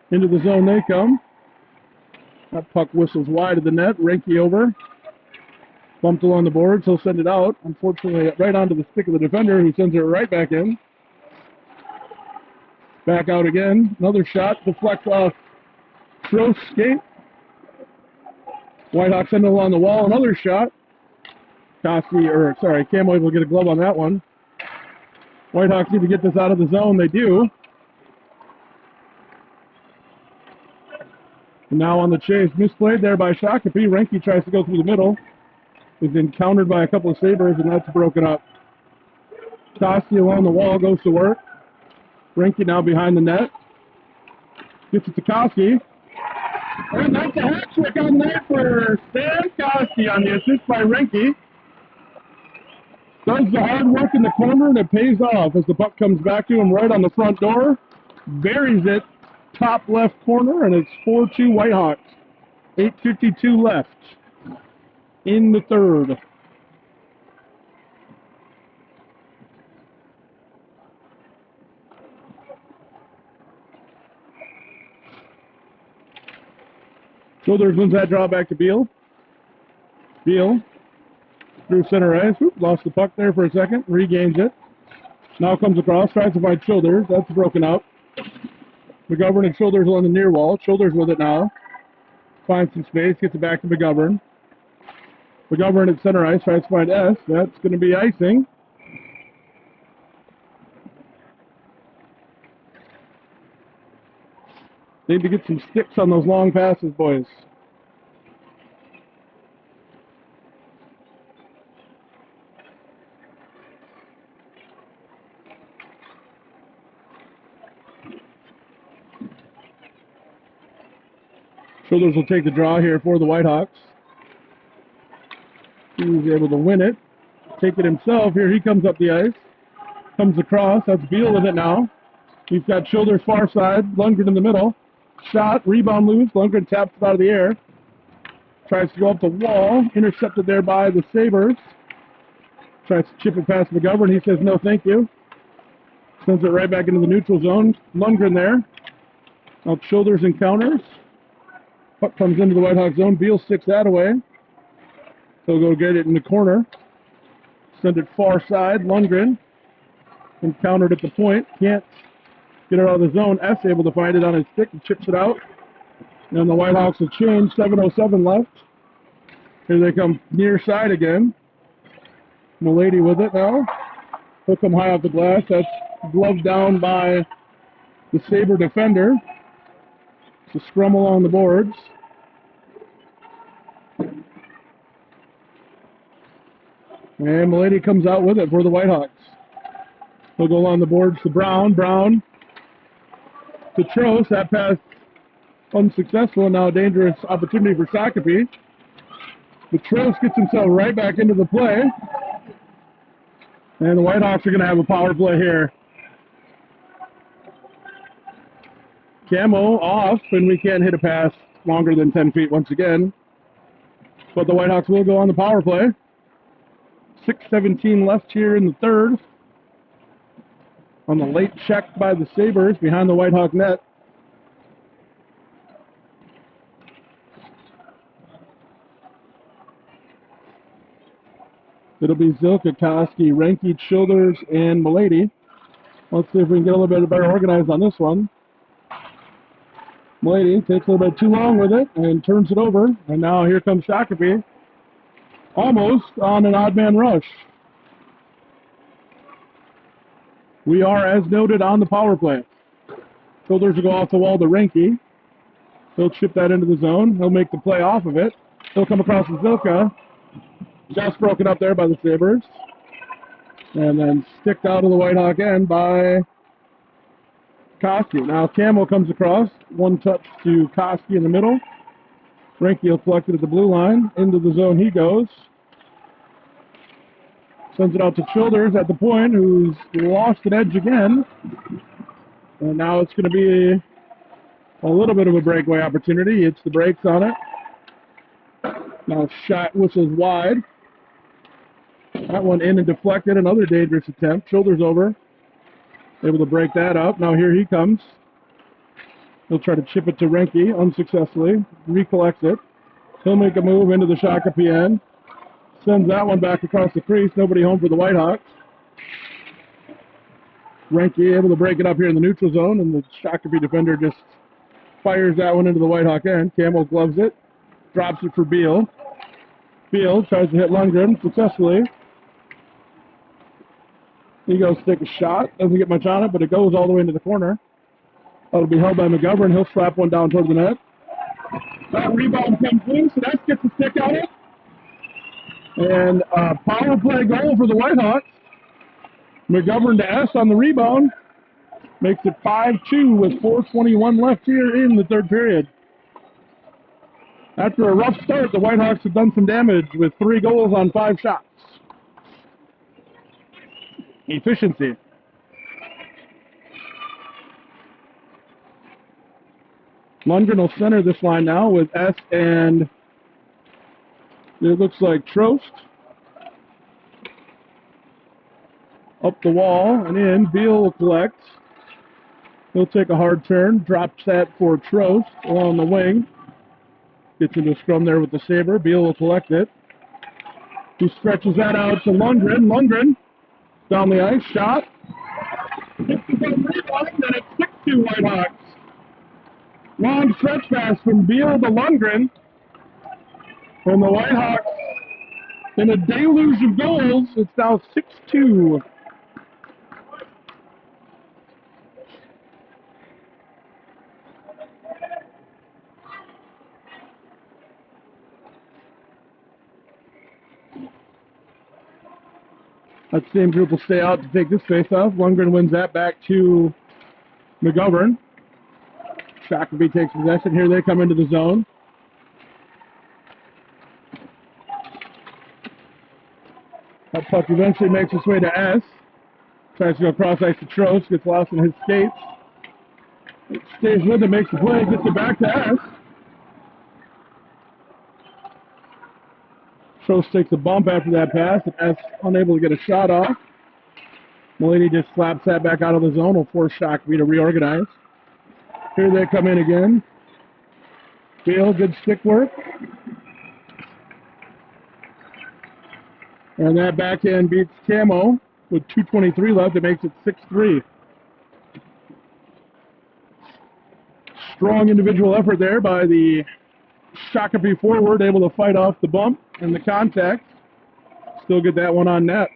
Into the zone they come. That puck whistles wide of the net. Renke over. Bumped along the boards. He'll send it out. Unfortunately, right onto the stick of the defender, who sends it right back in. Back out again. Another shot. Deflects off Trost's skate. Whitehawks send it along the wall. Another shot. Camo will get a glove on that one. Whitehawks need to get this out of the zone. They do. And now on the chase. Misplayed there by Shakopee. Renke tries to go through the middle. Is encountered by a couple of Sabres, and that's broken up. Koski along the wall goes to work. Renke now behind the net. Gets it to Koski. And that's a hat trick on there for Stan Koski on the assist by Renke. Does the hard work in the corner, and it pays off as the puck comes back to him right on the front door. Buries it top left corner, and it's 4-2 Whitehawks. 8:52 left in the third. Shoulders wins that draw back to Beal. Beal through center ice. Oop, lost the puck there for a second. Regains it. Now comes across. Tries to find Shoulders. That's broken up. McGovern and Shoulders on the near wall. Shoulders with it now. Finds some space. Gets it back to McGovern. McGovern at center ice. Tries to find S. That's going to be icing. Need to get some sticks on those long passes, boys. Shoulders will take the draw here for the Whitehawks. He's able to win it. Take it himself. Here he comes up the ice. Comes across. That's Beal with it now. He's got Shoulders far side. Lundgren in the middle. Shot. Rebound loose. Lundgren taps it out of the air. Tries to go up the wall. Intercepted there by the Sabres. Tries to chip it past McGovern. He says no thank you. Sends it right back into the neutral zone. Lundgren there. Now Shoulders encounters. Puck comes into the Whitehawk zone. Beal sticks that away. He'll go get it in the corner. Send it far side. Lundgren encountered at the point. Can't get it out of the zone. S able to find it on his stick and chips it out. And the Whitehawks have changed. 7:07 left. Here they come near side again. Milady with it now. Hook him high off the glass. That's gloved down by the Sabre defender. It's a scrum along the boards. And Milady comes out with it for the Whitehawks. He'll go along the boards to Brown. Brown to Trost. That pass unsuccessful. Now a dangerous opportunity for Shakopee. But Trost gets himself right back into the play. And the Whitehawks are going to have a power play here. Camo off, and we can't hit a pass longer than 10 feet once again. But the Whitehawks will go on the power play. 6:17 left here in the third. On the late check by the Sabres behind the Whitehawk net. It'll be Zilka, Koski, Renke, Shoulders, and Milady. Let's see if we can get a little bit better organized on this one. Milady takes a little bit too long with it and turns it over. And now here comes Shakopee. Almost on an odd man rush. We are, as noted, on the power play. Shoulders will go off the wall to Renke. He'll chip that into the zone. He'll make the play off of it. He'll come across to Zilka. Just broken up there by the Sabres. And then sticked out of the Whitehawk end by Koski. Now Camo comes across. One touch to Koski in the middle. Renke will collect it at the blue line. Into the zone he goes. Sends it out to Shoulders at the point, who's lost an edge again. And now it's going to be a little bit of a breakaway opportunity. It's the brakes on it. Now shot whistles wide. That one in and deflected. Another dangerous attempt. Shoulders over. Able to break that up. Now here he comes. He'll try to chip it to Renke unsuccessfully. Recollects it. He'll make a move into the Shakopee end. Sends that one back across the crease. Nobody home for the Whitehawks. Renke able to break it up here in the neutral zone, and the Shakopee defender just fires that one into the Whitehawk end. Camo gloves it. Drops it for Beal. Beal tries to hit Lundgren successfully. He goes to take a shot. Doesn't get much on it, but it goes all the way into the corner. That'll be held by McGovern. He'll slap one down towards the net. That rebound comes loose, so that gets the stick on it. And a power play goal for the Whitehawks. McGovern to S on the rebound. Makes it 5-2 with 4:21 left here in the third period. After a rough start, the Whitehawks have done some damage with 3 goals on 5 shots. Efficiency. Lundgren will center this line now with S and it looks like Trost. Up the wall and in. Beal will collect. He'll take a hard turn. Drops that for Trost along the wing. Gets into a scrum there with the saber. Beal will collect it. He stretches that out to Lundgren. Lundgren down the ice. Shot. Hits the rebound, and it's 6-2 Whitehawks. Long stretch pass from Beal to Lundgren. And the Whitehawks, in a deluge of goals, it's now 6-2. That same group will stay out to take this face-off. Lundgren wins that back to McGovern. Shakopee takes possession. Here they come into the zone. That puck eventually makes its way to S. Tries to go across ice to Trost. Gets lost in his skates. It stays with him, makes the play, gets it back to S. Trost takes a bump after that pass, and S unable to get a shot off. Mulady just slaps that back out of the zone. Will force Shakopee to reorganize. Here they come in again. Beal, good stick work. And that backhand beats Camo with 2:23 left. It makes it 6-3. Strong individual effort there by the Shakopee forward, able to fight off the bump and the contact. Still get that one on net.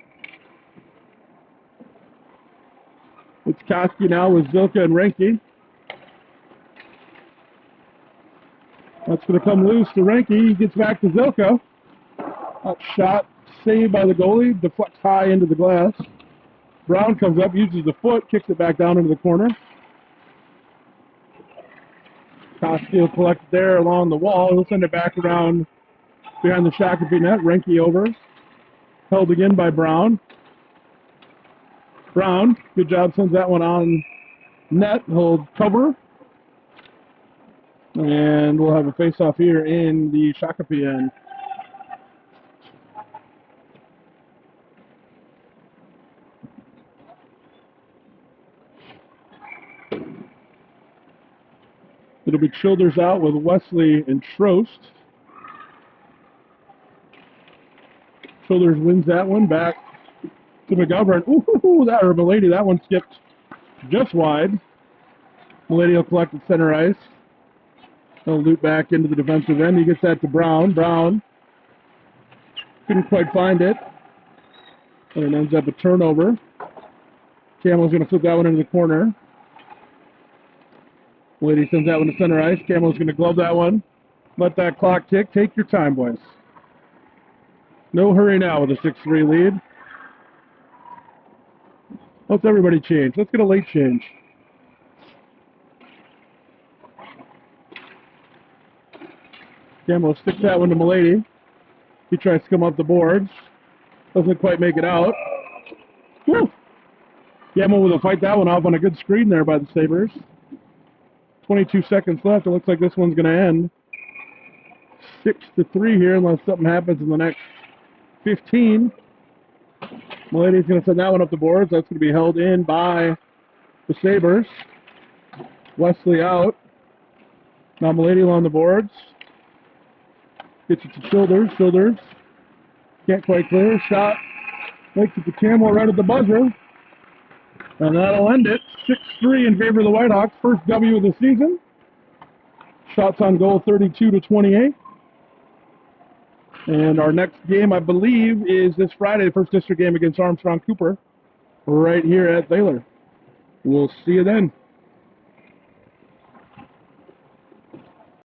It's Koski now with Zilka and Renke. That's going to come loose to Renke. He gets back to Zilka. That shot saved by the goalie. Deflects high into the glass. Brown comes up, uses the foot, kicks it back down into the corner. Koski will collect it there along the wall. He'll send it back around behind the Shakopee net. Renke over. Held again by Brown. Brown, good job, sends that one on net. He'll cover. And we'll have a face-off here in the Shakopee end. It'll be Childers out with Wesley and Trost. Childers wins that one back to McGovern. Ooh, that or Mulady. That one skipped just wide. Mulady will collect at center ice. He'll loop back into the defensive end. He gets that to Brown. Brown couldn't quite find it. And it ends up a turnover. Camo's going to flip that one into the corner. Mulady sends that one to center ice. Camo's going to glove that one. Let that clock tick. Take your time, boys. No hurry now with a 6-3 lead. Let's everybody change. Let's get a late change. Camo sticks that one to Mulady. He tries to come up the boards. Doesn't quite make it out. Woo! Camo will fight that one off on a good screen there by the Sabres. 22 seconds left. It looks like this one's going to end 6-3 here unless something happens in the next 15. Mulady's going to send that one up the boards. That's going to be held in by the Sabres. Wesley out. Now Mulady along the boards. Gets it to Childers. Childers can't quite clear. Shot makes it to Camo right at the buzzer. And that'll end it. 6-3 in favor of the Whitehawks. First W of the season. Shots on goal 32-28. And our next game, I believe, is this Friday, the first district game against Armstrong Cooper, right here at Thaler. We'll see you then.